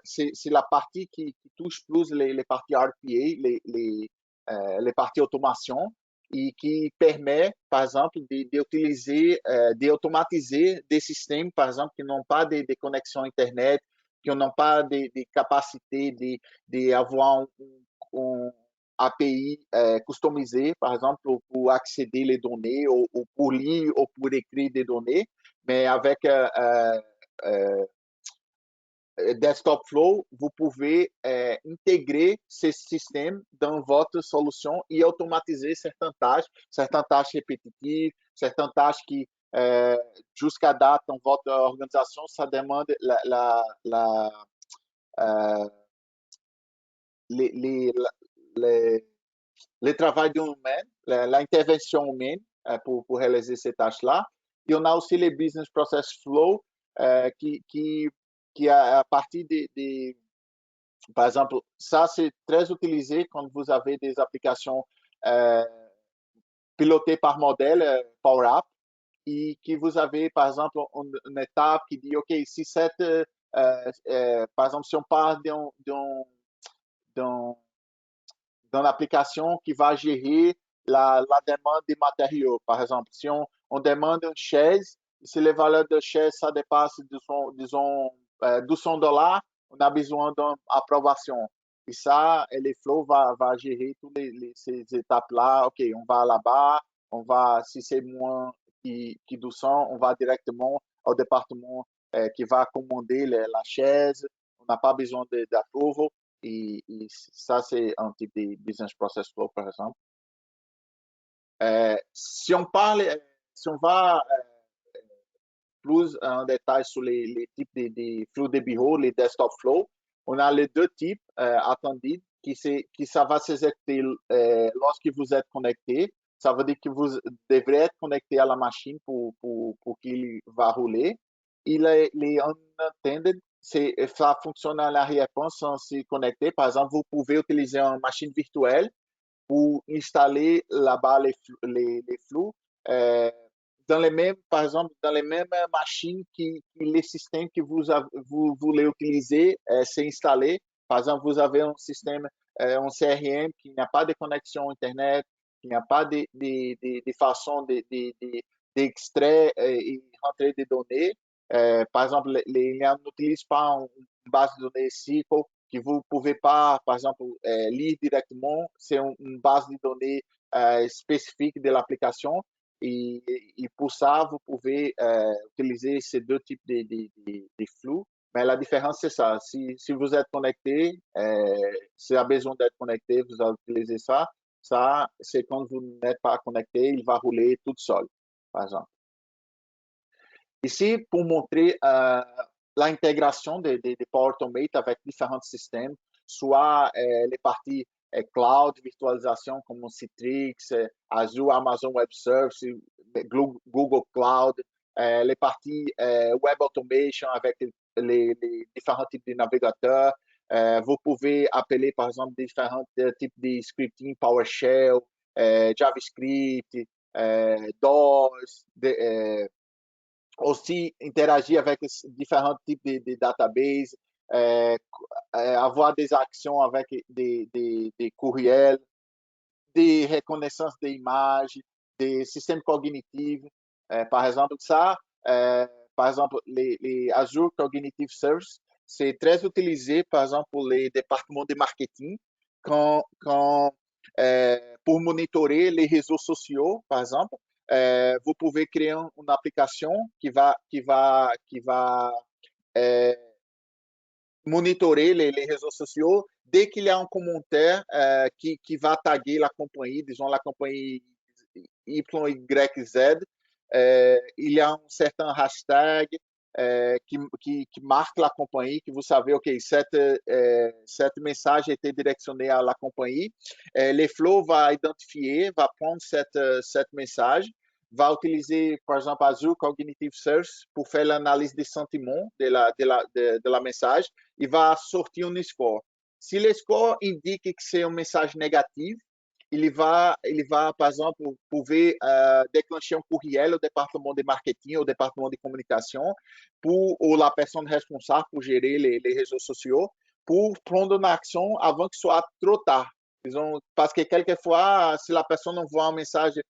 C'est la partie qui touche plus les parties RPA, les parties automation, et qui permet, par exemple, d'utiliser, d'automatiser des systèmes, par exemple, qui n'ont pas de connexion Internet, qui n'ont pas de capacités d'avoir un API customisé, par exemple, pour accéder les données ou pour lire ou pour écrire des données, mais avec Desktop Flow, vous pouvez intégrer ces systèmes dans votre solution et automatiser certaines tâches répétitives, certaines tâches qui, jusqu'à date, dans votre organisation, ça demande les, les, les, le travail humain, l'intervention humaine pour réaliser ces tâches-là. Et on a aussi les Business Process Flow qui à partir par exemple, ça c'est très utilisé quand vous avez des applications pilotées par modèle Power App et que vous avez par exemple une étape qui dit OK, si par exemple si on parle d'une application qui va gérer la demande des matériaux. Par exemple, si on demande une chaise, si les valeurs de chaise ça dépasse, disons, $200, on a besoin d'une approbation. Et ça, les flows va gérer toutes ces étapes-là. OK, on va là-bas, si c'est moins qui 200, on va directement au département qui va commander la chaise. On n'a pas besoin d'approval. Et ça, c'est un type de business process flow, par exemple. Si on parle, si on va plus en détail sur les types de flow de bureau, les desktop flow, on a les deux types attendus qui ça va s'exécuter lorsque vous êtes connecté. Ça veut dire que vous devrez être connecté à la machine pour qu'il va rouler. Et les unattended, ça fonctionne à l'arrière-plan sans se connecter. Par exemple, vous pouvez utiliser une machine virtuelle pour installer là-bas les flux. Euh, par exemple, dans les mêmes machines les systèmes que vous voulez utiliser, c'est installé. Par exemple, vous avez un système, un CRM qui n'a pas de connexion Internet, qui n'a pas de façon d'extraire et rentrer des données. Par exemple, ils n'utilisent pas une base de données SQL que vous ne pouvez pas, par exemple, lire directement. C'est une base de données spécifique de l'application. Et pour ça, vous pouvez utiliser ces deux types de flux. Mais la différence, c'est ça. Si vous êtes connecté, s'il a besoin d'être connecté, vous allez utiliser ça. Ça, c'est quand vous n'êtes pas connecté, il va rouler tout seul, par exemple. Ici, pour montrer l'intégration de Power Automate avec différents systèmes, soit les parties cloud, virtualisation comme Citrix, Azure, Amazon Web Services, Google Cloud, les parties Web Automation avec les différents types de navigateurs. Vous pouvez appeler, par exemple, différents types de scripting, PowerShell, JavaScript, DOS, aussi interagir avec différents types de databases, avoir des actions avec des courriels, des reconnaissances d'images, des systèmes cognitifs. Par exemple, par exemple, les Azure Cognitive Service, c'est très utilisé, par exemple, pour les départements de marketing, pour monitorer les réseaux sociaux, par exemple. Vous pouvez créer une application qui va monitorer les réseaux sociaux dès qu'il y a un commentaire qui va taguer la compagnie, disons la compagnie YYZ, il y a un certain hashtag qui marque la compagnie, que vous savez, OK, cette message a été directionné à la compagnie. Les flows va identifier, va prendre cette message, va utiliser, par exemple, Azure Cognitive Search pour faire l'analyse des sentiments de la message. Il va sortir un score. Si le score indique que c'est un message négatif, il va, par exemple, pouvez déclencher un courriel au département de marketing, au département de communication, ou la personne responsable pour gérer les réseaux sociaux, pour prendre une action avant que ce soit trop tard. Disons, parce que quelquefois, si la personne envoie un message,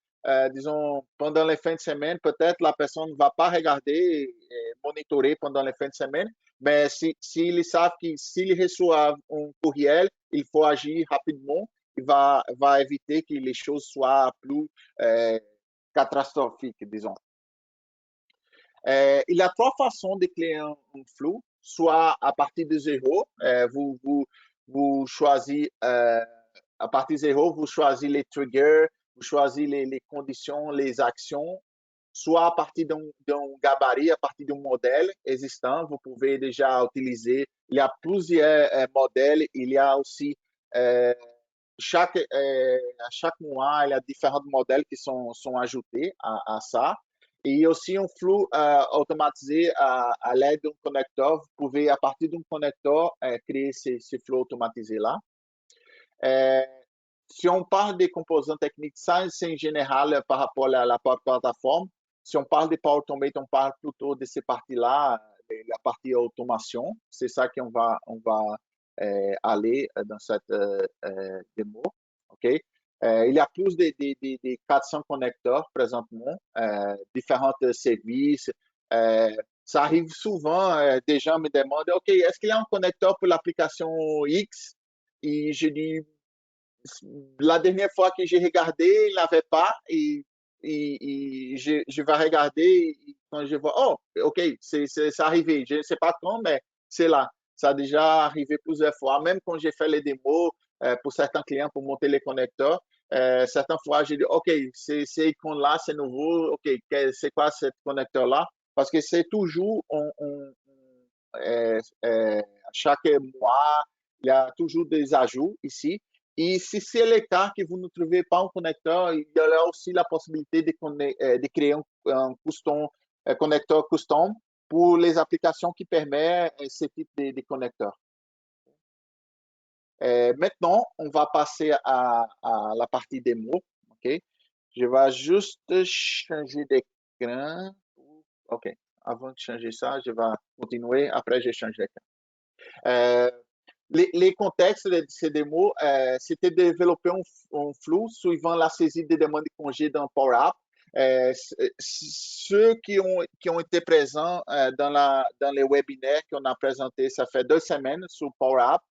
disons, pendant les fins de semaine, peut-être la personne ne va pas regarder et monitorer pendant les fins de semaine, mais s'ils savent que s'ils reçoivent un courriel, il faut agir rapidement, va éviter que les choses soient plus catastrophiques, disons. Il y a trois façons de créer un flou, soit à partir de zéro, vous choisissez à partir de zéro, vous choisissez les triggers, vous choisissez les conditions, les actions, soit à partir d'un gabarit, à partir d'un modèle existant, vous pouvez déjà utiliser. Il y a plusieurs modèles, il y a aussi chaque, à chaque mois, il y a différents modèles qui sont ajoutés à ça. Et il y a aussi un flux automatisé à l'aide d'un connecteur. Vous pouvez, à partir d'un connecteur, créer ce flux automatisé-là. Si on parle des composants techniques, ça, c'est en général par rapport à la plateforme. Si on parle de Power Automate, on parle plutôt de ces parties-là, la partie automation. C'est ça qu'on va aller dans cette démo. OK? Il y a plus de 400 connecteurs présentement, différents services. Ça arrive souvent, des gens me demandent, OK, est-ce qu'il y a un connecteur pour l'application X? Et je dis, la dernière fois que j'ai regardé, il n'avait pas. Et je vais regarder et quand je vois, oh, OK, c'est arrivé. Je ne sais pas quand, mais c'est là. Ça a déjà arrivé plusieurs fois. Même quand j'ai fait les démos pour certains clients pour monter les connecteurs, certaines fois, j'ai dit, OK, c'est icône-là, c'est nouveau. OK, c'est quoi ce connecteur-là? Parce que c'est toujours, à chaque mois, il y a toujours des ajouts ici. Et si c'est le cas que vous ne trouvez pas un connecteur, il y a aussi la possibilité de créer un custom, connecteur custom pour les applications qui permettent ce type de connecteur. Maintenant, on va passer à la partie démo. OK? Je vais juste changer d'écran. OK. Avant de changer ça, je vais continuer. Après, je change d'écran. Les contextes de ces démos, c'était de développer un flux suivant la saisie des demandes de congé dans Power App. Ceux qui ont été présents dans les webinaires qu'on a présentés, ça fait 2 semaines sur Power App,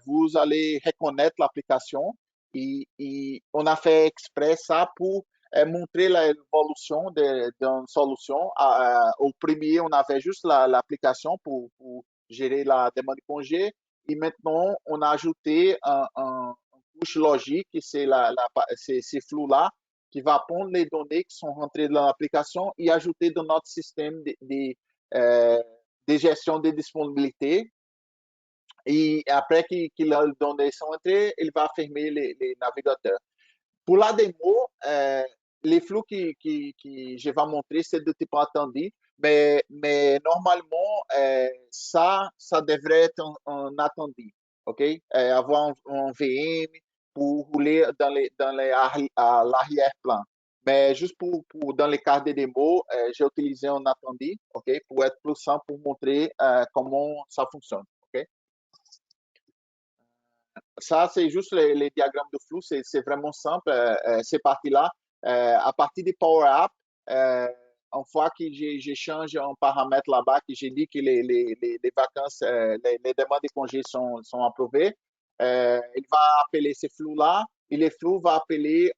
vous allez reconnaître l'application et on a fait exprès ça pour montrer l'évolution d'une solution. Au premier, on avait juste l'application pour gérer la demande de congé. Et maintenant, on a ajouté un couche logique, c'est ces flux-là, qui va prendre les données qui sont rentrées dans l'application et ajouter dans notre système de gestion des disponibilités. Et après que les données sont entrées, il va fermer les navigateurs. Pour la démo, les flux que je vais montrer, c'est de type attendu, mais normalement, ça devrait être un attendu, OK? Avoir un VM pour rouler dans l'arrière-plan. Mais juste dans les cas de démo, j'ai utilisé un attendu, OK? Pour être plus simple, pour montrer comment ça fonctionne, OK? Ça, c'est juste les diagrammes de flux, c'est vraiment simple, ces parties-là. À partir des Power App, une fois que j'ai changé un paramètre là-bas, que j'ai dit que les vacances, les demandes de congés sont approuvées, il va appeler ces flux-là et les flux va appeler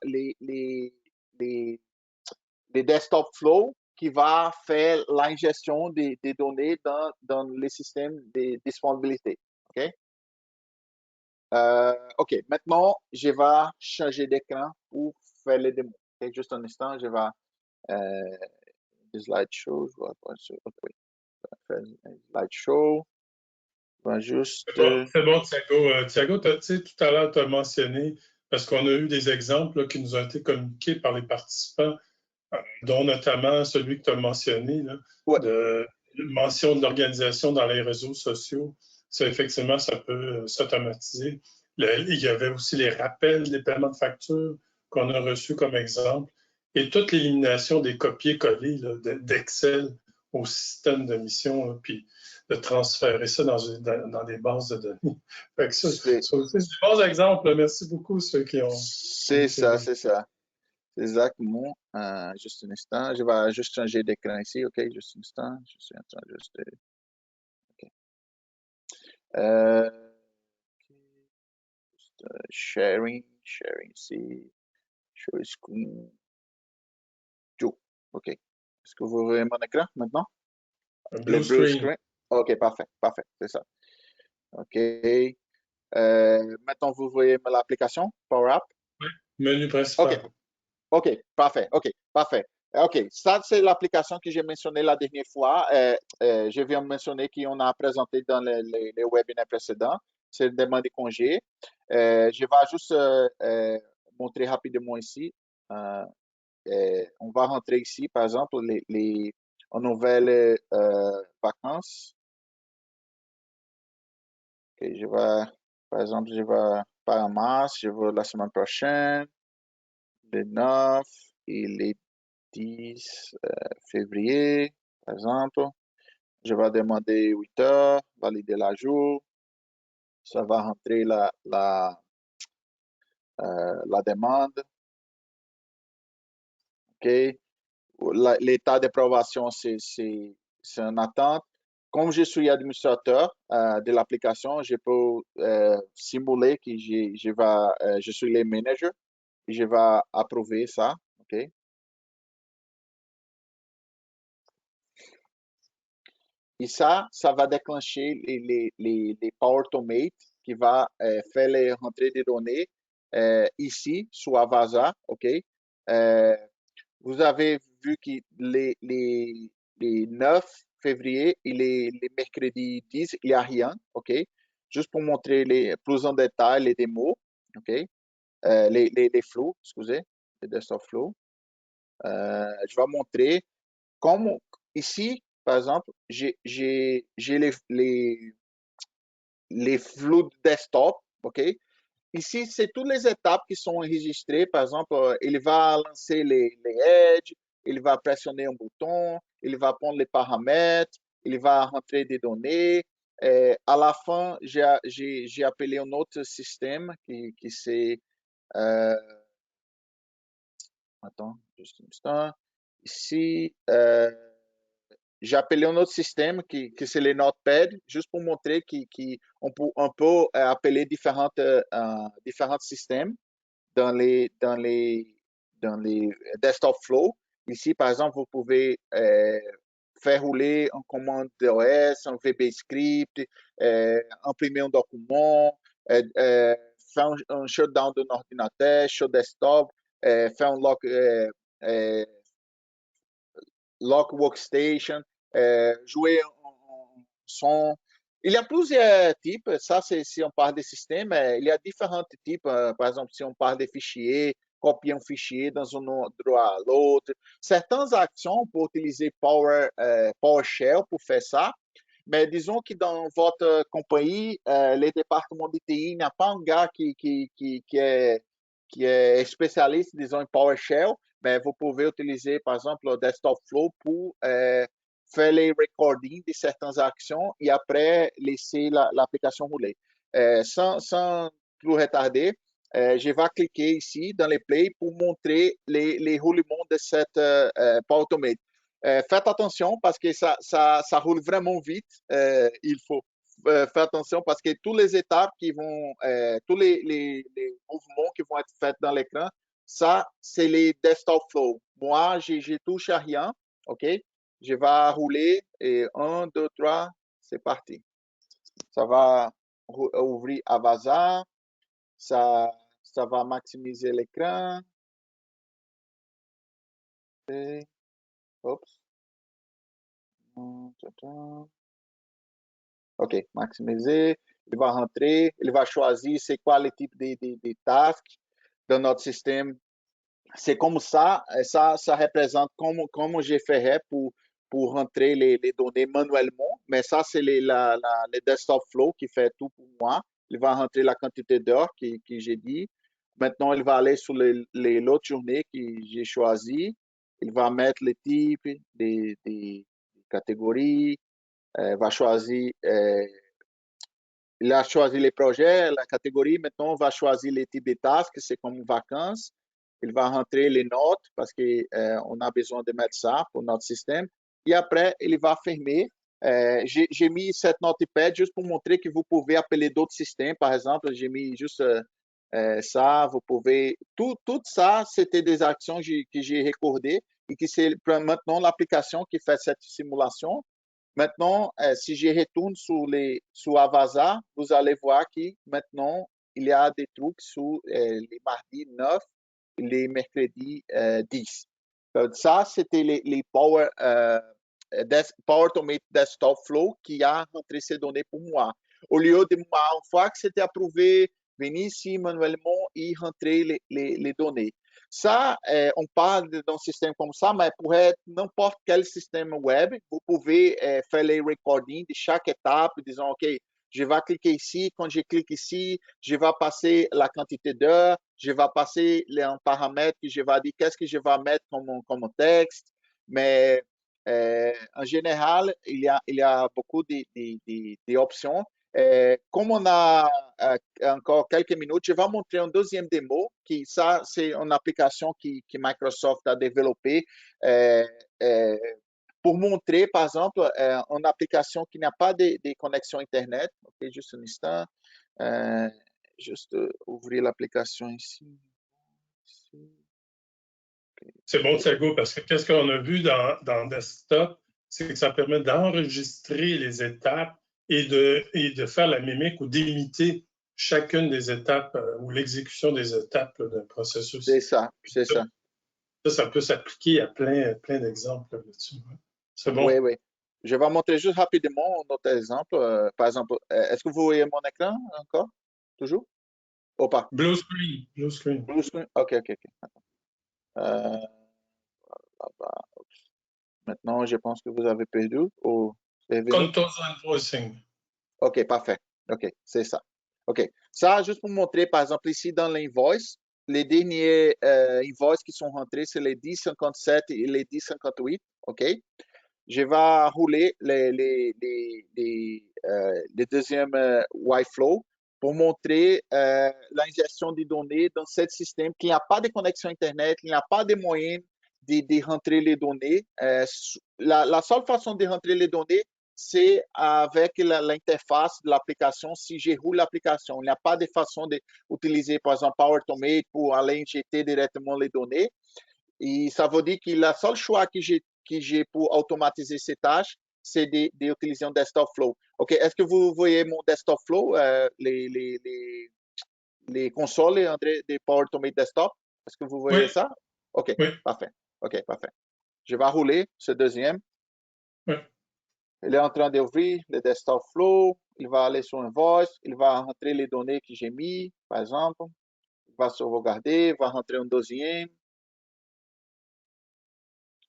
les desktop flow qui va faire l'ingestion des données dans les systèmes de disponibilité. OK? OK, maintenant, je vais changer d'écran pour faire les démos. Ok, juste un instant, je vais slideshow, je vais pas sur, ok, oui, je vais faire un slideshow. Je vais juste. C'est bon, Thiago. Thiago, tu sais, tout à l'heure, tu as mentionné, parce qu'on a eu des exemples là, qui nous ont été communiqués par les participants, dont notamment celui que tu as mentionné, là, Ouais, de mention de l'organisation dans les réseaux sociaux. Ça, effectivement, ça peut s'automatiser. Il y avait aussi les rappels des paiements de factures qu'on a reçus comme exemple et toute l'élimination des copier-coller là, d'Excel au système de mission, là, puis de transférer ça dans des bases de données. Fait que ça c'est aussi, c'est des bons exemples. Merci beaucoup ceux qui ont c'est été ça, là. c'est ça. Exactement. Juste un instant. Je vais juste changer d'écran ici. OK, juste un instant. Je suis en train juste de. OK. Just, sharing ici. Show screen. Joe. OK. Est-ce que vous voyez mon écran maintenant? Un Le blue blue screen, screen. OK, parfait, parfait. C'est ça. OK. Maintenant, vous voyez l'application Power App. menu OK, principal. OK, parfait. OK, parfait. OK, ça, c'est l'application que j'ai mentionnée la dernière fois. Je viens de mentionner qu'on a présenté dans les webinaires précédents. C'est le demande de congé. Je vais juste montrer rapidement ici. On va rentrer ici, par exemple, les nouvelles vacances. OK, par exemple, je vais pas en mars, je vais la semaine prochaine, le 9 et les 10 février, par exemple. Je vais demander 8 heures, valider l'ajout. Ça va rentrer la demande. OK. L'état d'approbation, c'est en attente. Comme je suis administrateur de l'application, je peux simuler que je suis le manager et je vais approuver ça. OK. Et ça va déclencher les Power Automate qui va faire les rentrées de données ici sur Avasa. OK. Euh, Vous avez vu que les 9 février et les mercredis 10, il n'y a rien. OK. Juste pour montrer plus en détail les démos. OK. Les flows, excusez, les desktop flows. Je vais montrer comme ici, par exemple, j'ai les flux desktop, OK? Ici, c'est toutes les étapes qui sont enregistrées. Par exemple, il va lancer les edges, il va pressionner un bouton, il va prendre les paramètres, il va rentrer des données. À la fin, j'ai appelé un autre système qui c'est... Euh, attends, juste un instant. Ici, j'ai appelé un autre système qui c'est les Notepad, juste pour montrer qu'on peut appeler différents systèmes dans les desktop flow. Ici, par exemple, vous pouvez faire rouler un commande DOS, un VB script, imprimer un document, faire un shutdown d'un ordinateur, show desktop, faire un lock workstation, jouer un son. Il y a plusieurs types, ça c'est si on parle de système, il y a différents types, par exemple, si on parle de fichiers, copier un fichier dans un endroit à l'autre. Certaines actions, on peut utiliser PowerShell pour faire ça, mais disons que dans votre compagnie, les départements de TI, il n'y a pas un gars qui est spécialiste, disons, en PowerShell, mais vous pouvez utiliser, par exemple, le Desktop Flow pour faire les recordings de certaines actions et après laisser l'application rouler. Sans plus retarder, je vais cliquer ici dans les plays pour montrer les roulements de cette Power Automate. Faites attention parce que ça roule vraiment vite. Il faut faire attention parce que toutes les étapes tous les mouvements qui vont être faits dans l'écran, ça, c'est les desktop flow. Moi, je touche à rien. OK? Je vais rouler et 1, 2, 3, c'est parti. Ça va ouvrir Avasa. Ça, ça va maximiser l'écran. Oups. OK, maximiser. Il va rentrer, il va choisir c'est quoi le type de tasks dans notre système. C'est comme ça représente comme j'ai fait pour rentrer les données manuellement, mais ça, c'est le desktop flow qui fait tout pour moi. Il va rentrer la quantité d'heures que j'ai dit. Maintenant, il va aller sur l'autre journée que j'ai choisi. Il va mettre les types des catégories, va choisir, il a choisi les projets, la catégorie. Maintenant, on va choisir les types de tasks, c'est comme vacances. Il va rentrer les notes parce qu'on a besoin de mettre ça pour notre système. Et après, il va fermer. J'ai mis cette notepad juste pour montrer que vous pouvez appeler d'autres systèmes. Par exemple, j'ai mis juste ça. Vous pouvez. Tout ça, c'était des actions que j'ai recordées et que c'est maintenant l'application qui fait cette simulation. Maintenant, si je retourne sur Avasa, vous allez voir que maintenant, il y a des trucs sur les mardis 9 et les mercredis 10. Donc, ça, c'était les Power Automate Desktop Flow qui a rentré ces données pour moi. Au lieu de moi, une fois que c'était approuvé, venir ici manuellement et rentrer les données. Ça, on parle d'un système comme ça, mais pour être n'importe quel système web, vous pouvez faire les recordings de chaque étape, disant, OK, je vais cliquer ici, quand je clique ici, je vais passer la quantité d'heures, je vais passer un paramètre que je vais dire qu'est-ce que je vais mettre comme texte, mais en général, il y a beaucoup d'options. Comme on a encore quelques minutes, je vais montrer un deuxième démo, qui ça, c'est une application que Microsoft a développée pour montrer, par exemple, une application qui n'a pas de connexion Internet. Ok, juste un instant. Juste ouvrir l'application ici. C'est bon, Thiago, parce que qu'est-ce qu'on a vu dans Desktop, c'est que ça permet d'enregistrer les étapes et de faire la mimique ou d'imiter chacune des étapes ou l'exécution des étapes d'un processus. C'est ça, c'est ça. Ça peut s'appliquer à plein d'exemples là-dessus. C'est bon. Oui, oui. Je vais montrer juste rapidement un autre exemple. Par exemple, est-ce que vous voyez mon écran encore? Toujours? Ou pas? Blue screen. Blue screen. Blue screen? OK, OK, OK. Euh, Maintenant, je pense que vous avez perdu ou c'est venu? Contours invoicing. OK, parfait. OK, c'est ça. OK. Ça, juste pour montrer, par exemple, ici dans l'invoice, les derniers invoices qui sont rentrés, c'est les 10,57 et les 10,58. OK? Je vais rouler les deuxièmes Y-Flow pour montrer l'ingestion des données dans ce système qui n'a pas de connexion Internet, il n'y a pas de moyen de rentrer les données. La seule façon de rentrer les données, c'est avec l'interface de l'application. Si je roule l'application, il n'y a pas de façon d'utiliser, par exemple, Power Automate pour aller injecter directement les données. Et ça veut dire que le seul choix que j'ai pour automatiser ces tâches, c'est d'utiliser un desktop flow. OK, est-ce que vous voyez mon desktop flow, les consoles, André, des Power Automate Desktop? Est-ce que vous voyez Oui, ça? OK, oui, parfait. OK, parfait. Je vais rouler ce deuxième. oui. Il est en train d'ouvrir le desktop flow. Il va aller sur Invoice. Il va rentrer les données que j'ai mis, par exemple. Il va sauvegarder. Il va rentrer un deuxième.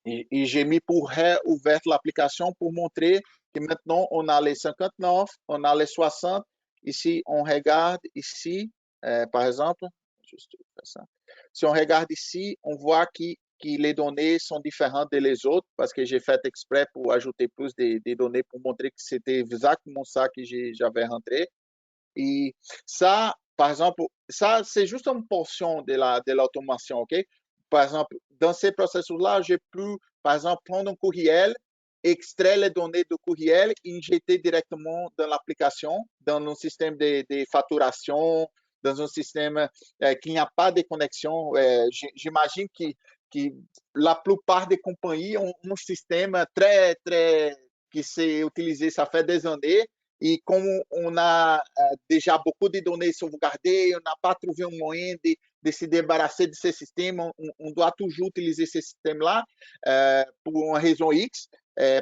Et j'ai mis pour réouvrir l'application pour montrer que maintenant on a les 59, on a les 60. Ici, on regarde ici, par exemple, juste ça. Si on regarde ici, on voit que les données sont différentes des autres parce que j'ai fait exprès pour ajouter plus de données pour montrer que c'était exactement ça que j'avais rentré. Et ça, par exemple, ça, c'est juste une portion de l'automation, OK? Par exemple, dans ces processus-là, j'ai pu, par exemple, prendre un courriel, extraire les données du courriel et injecter directement dans l'application, dans un système de facturation, dans un système qui n'a pas de connexion. J'imagine que la plupart des compagnies ont un système très, très, qui s'est utilisé, ça fait des années, Et comme on a déjà beaucoup de données sauvegardées, on n'a pas trouvé un moyen de se débarrasser de ce système, on doit toujours utiliser ce système-là pour une raison X.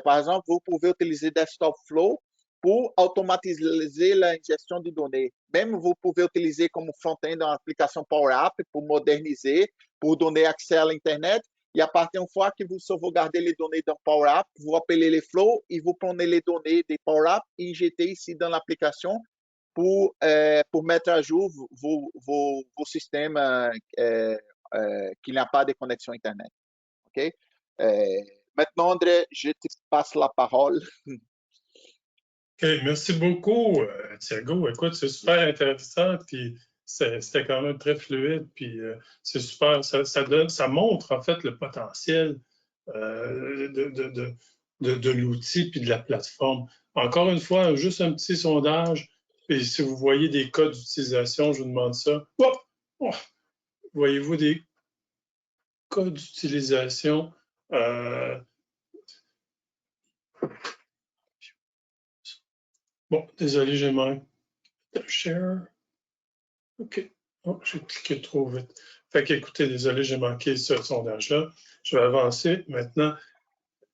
Par exemple, vous pouvez utiliser Desktop Flow pour automatiser la gestion de données. Même vous pouvez utiliser comme front-end une application Power App pour moderniser, pour donner accès à l'Internet. Et à partir d'une fois que vous sauvegardez les données dans Power App, vous appelez les flows et vous prenez les données de Power App et injectez ici dans l'application pour mettre à jour vos systèmes qui n'ont pas de connexion Internet. OK? Maintenant, André, je te passe la parole. OK, merci beaucoup, Thiago. Écoute, c'est super intéressant, puis c'était quand même très fluide, puis c'est super. Ça montre en fait le potentiel de l'outil puis de la plateforme. Encore une fois, juste un petit sondage, et si vous voyez des cas d'utilisation, je vous demande ça. Oh! Voyez-vous des cas d'utilisation? Bon, désolé, j'ai manqué de share. OK. Oh, j'ai cliqué trop vite. Fait qu'écoutez, désolé, j'ai manqué ce sondage-là. Je vais avancer maintenant.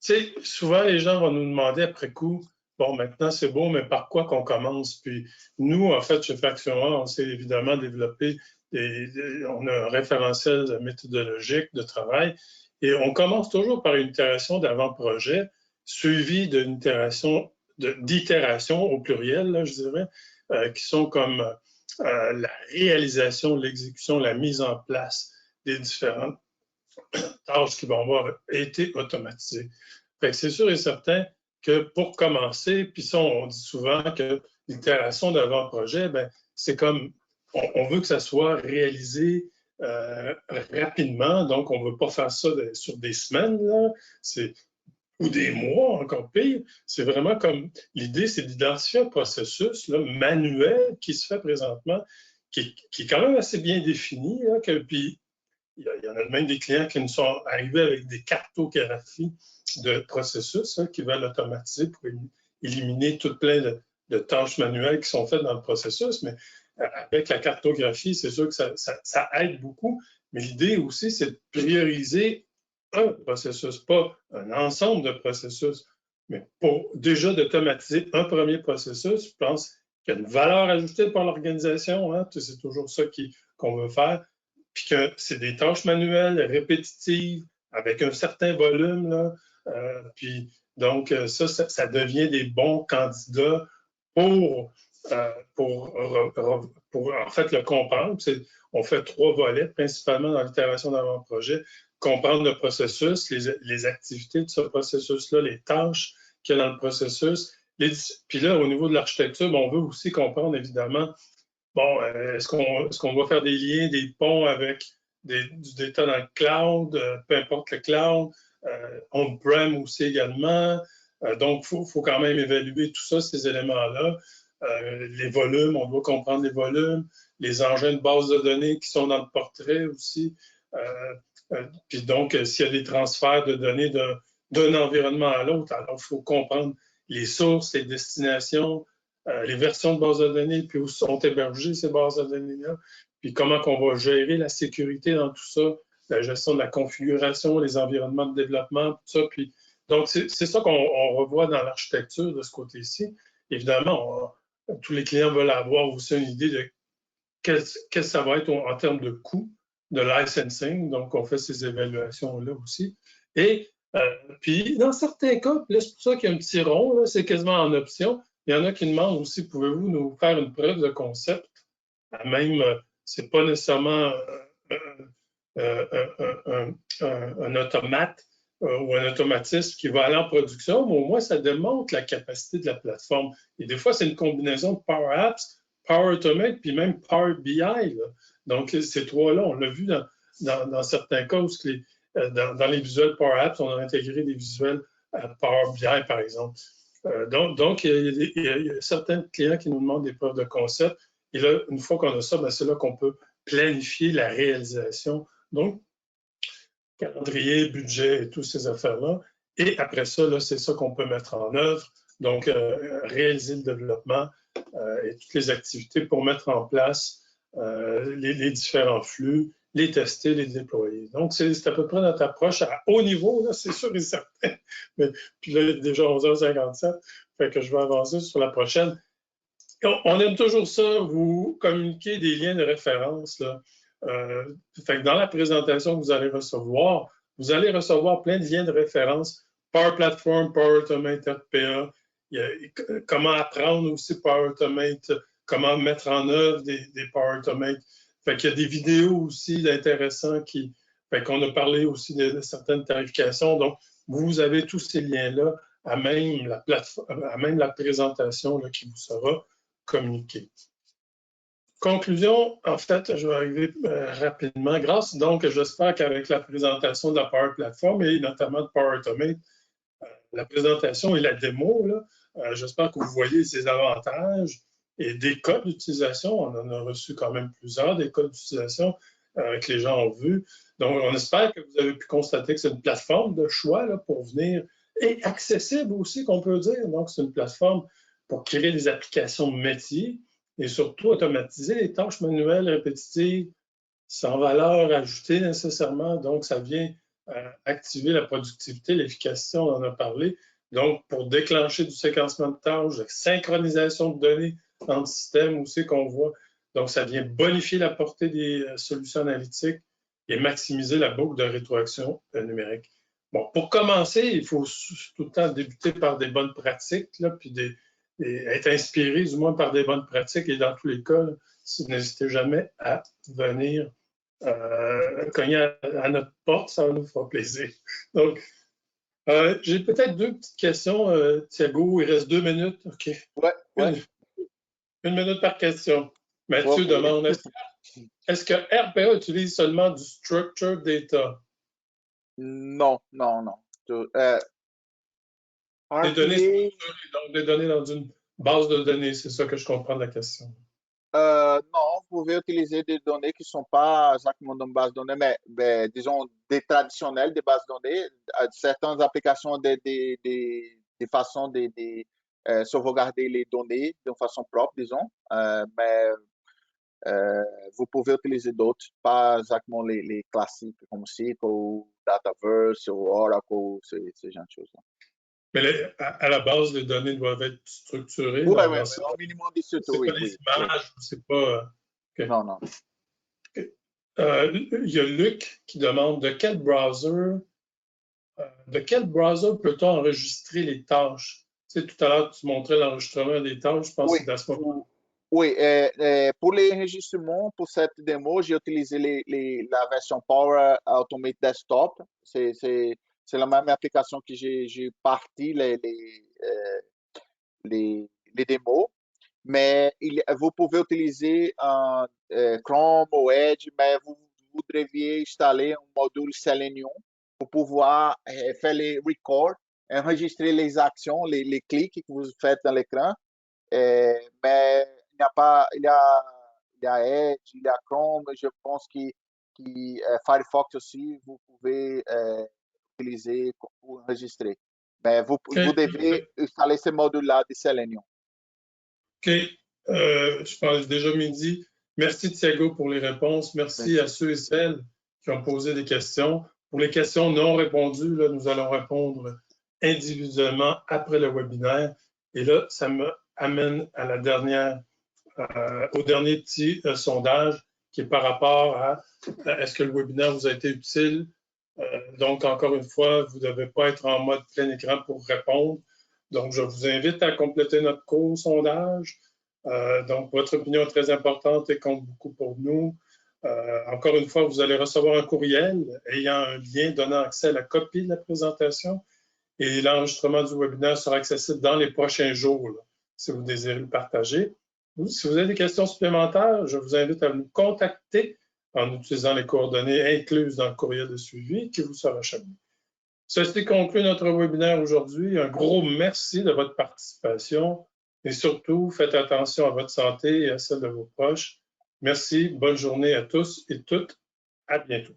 Tu sais, souvent, les gens vont nous demander après coup, bon, maintenant, c'est beau, mais par quoi qu'on commence? Puis nous, en fait, chez Faction 1, on s'est évidemment développé, on a un référentiel méthodologique de travail et on commence toujours par une itération d'avant-projet suivie d'une itération, d'itérations au pluriel, là, je dirais, qui sont comme la réalisation, l'exécution, la mise en place des différentes tâches qui vont avoir été automatisées. C'est sûr et certain que pour commencer, puis ça, on dit souvent que l'itération d'avant-projet, ben, c'est comme, on veut que ça soit réalisé rapidement, donc on ne veut pas faire ça sur des semaines, là, ou des mois, encore pire. C'est vraiment comme, l'idée, c'est d'identifier un processus là, manuel qui se fait présentement, qui est quand même assez bien défini, là, puis il y en a même des clients qui nous sont arrivés avec des cartographies de processus qui veulent automatiser pour éliminer tout plein de tâches manuelles qui sont faites dans le processus. Mais avec la cartographie, c'est sûr que ça aide beaucoup. Mais l'idée aussi, c'est de prioriser un processus, pas un ensemble de processus. Mais pour déjà d'automatiser un premier processus, je pense qu'il y a une valeur ajoutée par l'organisation. Hein, c'est toujours ça qu'on veut faire. Puis que c'est des tâches manuelles, répétitives, avec un certain volume. Là, puis donc, ça devient des bons candidats pour en fait le comprendre. On fait 3 volets, principalement dans l'itération d'avant-projet. Comprendre le processus, les activités de ce processus-là, les tâches qu'il y a dans le processus. Puis là, au niveau de l'architecture, on veut aussi comprendre, évidemment, bon, est-ce qu'on va faire des liens, des ponts avec du data dans le cloud, peu importe le cloud, on-prem aussi également. Donc, il faut quand même évaluer tout ça, ces éléments-là. Les volumes, on doit comprendre les volumes, les engins de base de données qui sont dans le portrait aussi. Puis donc, s'il y a des transferts de données d'un environnement à l'autre, alors il faut comprendre les sources, les destinations, les versions de bases de données, puis où sont hébergées ces bases de données-là, puis comment on va gérer la sécurité dans tout ça, la gestion de la configuration, les environnements de développement, tout ça. Puis, donc, c'est ça qu'on revoit dans l'architecture de ce côté-ci. Évidemment, tous les clients veulent avoir aussi une idée de quel ça va être en termes de coût de licensing. Donc, on fait ces évaluations-là aussi. Et puis, dans certains cas, c'est pour ça qu'il y a un petit rond, c'est quasiment en option. Il y en a qui demandent aussi, pouvez-vous nous faire une preuve de concept? Même, c'est pas nécessairement un automate ou un automatisme qui va aller en production, mais au moins, ça démontre la capacité de la plateforme. Et des fois, c'est une combinaison de Power Apps, Power Automate, puis même Power BI. Là. Donc, ces 3-là, on l'a vu dans certains cas où dans les visuels Power Apps, on a intégré des visuels Power BI, par exemple. Donc, il y a certains clients qui nous demandent des preuves de concept. Et là, une fois qu'on a ça, c'est là qu'on peut planifier la réalisation. Donc, calendrier, budget et toutes ces affaires-là. Et après ça, c'est ça qu'on peut mettre en œuvre donc réaliser le développement et toutes les activités pour mettre en place les différents flux, les tester, les déployer. Donc, c'est à peu près notre approche à haut niveau, c'est sûr et certain. Mais, puis là, il est déjà 11h57, fait que je vais avancer sur la prochaine. On aime toujours ça, vous communiquer des liens de référence. Là. Fait que dans la présentation que vous allez recevoir plein de liens de référence. Power Platform, Power Automate, RPA, comment apprendre aussi Power Automate, comment mettre en œuvre des Power Automate. Fait qu'il y a des vidéos aussi intéressants qu'on a parlé aussi de certaines tarifications. Donc, vous avez tous ces liens-là à même la présentation là, qui vous sera communiquée. Conclusion, en fait, je vais arriver rapidement. Donc, j'espère qu'avec la présentation de la Power Platform et notamment de Power Automate, la présentation et la démo, j'espère que vous voyez ses avantages et des cas d'utilisation. On en a reçu quand même plusieurs, des cas d'utilisation que les gens ont vus. Donc, on espère que vous avez pu constater que c'est une plateforme de choix là, pour venir et accessible aussi, qu'on peut dire. Donc, c'est une plateforme pour créer des applications de métier et surtout automatiser les tâches manuelles répétitives sans valeur ajoutée nécessairement. Donc, ça vient activer la productivité, l'efficacité, on en a parlé. Donc, pour déclencher du séquencement de tâches, de synchronisation de données entre systèmes aussi qu'on voit. Donc, ça vient bonifier la portée des solutions analytiques et maximiser la boucle de rétroaction numérique. Bon, pour commencer, il faut tout le temps débuter par des bonnes pratiques, là, puis être inspiré du moins par des bonnes pratiques. Et dans tous les cas, n'hésitez jamais à venir cogner à notre porte, ça nous fera plaisir. Donc, j'ai peut-être deux petites questions, Thiago. Il reste 2 minutes. OK. Ouais. Une minute par question. Mathieu demande, est-ce que RPA utilise seulement du structured data? Non. Des données structurées, donc des données dans une base de données, c'est ça que je comprends de la question. Non, vous pouvez utiliser des données qui ne sont pas exactement dans une base de données, mais disons des traditionnelles des bases de données, certaines applications des façons de sauvegarder les données de façon propre, disons, mais vous pouvez utiliser d'autres, pas exactement les classiques comme SQL, Dataverse ou Oracle, ces genre de choses-là. Mais à la base, les données doivent être structurées. Oui, au minimum des structures, oui. C'est pas des images, c'est pas... Okay. Non. Okay. Il y a Luc qui demande de quel browser peut-on enregistrer les tâches? Tu sais, tout à l'heure, tu montrais l'enregistrement des tâches, je pense que c'est à ce moment-là. Oui, pour les enregistrements, pour cette démo, j'ai utilisé la version Power Automate Desktop. C'est la même application que j'ai parti les démos. Mais vous pouvez utiliser Chrome ou Edge, mais vous devriez installer un module Selenium pour pouvoir faire les records, enregistrer les actions, les clics que vous faites dans l'écran. Mais il y a Edge, il y a Chrome, je pense que Firefox aussi, vous pouvez utiliser pour enregistrer. Mais vous devez installer ce module-là de Selenium. OK. Je pense déjà midi. Merci Thiago pour les réponses. Merci à ceux et celles qui ont posé des questions. Pour les questions non répondues, là, nous allons répondre individuellement après le webinaire. Et là, ça me amène à au dernier petit sondage qui est par rapport à est-ce que le webinaire vous a été utile? Donc, encore une fois, vous ne devez pas être en mode plein écran pour répondre. Donc, je vous invite à compléter notre court sondage. Donc, votre opinion est très importante et compte beaucoup pour nous. Encore une fois, vous allez recevoir un courriel ayant un lien donnant accès à la copie de la présentation et l'enregistrement du webinaire sera accessible dans les prochains jours, là, si vous désirez le partager. Si vous avez des questions supplémentaires, je vous invite à nous contacter en utilisant les coordonnées incluses dans le courriel de suivi qui vous sera acheminé. Ceci conclut notre webinaire aujourd'hui. Un gros merci de votre participation et surtout, faites attention à votre santé et à celle de vos proches. Merci, bonne journée à tous et toutes. À bientôt.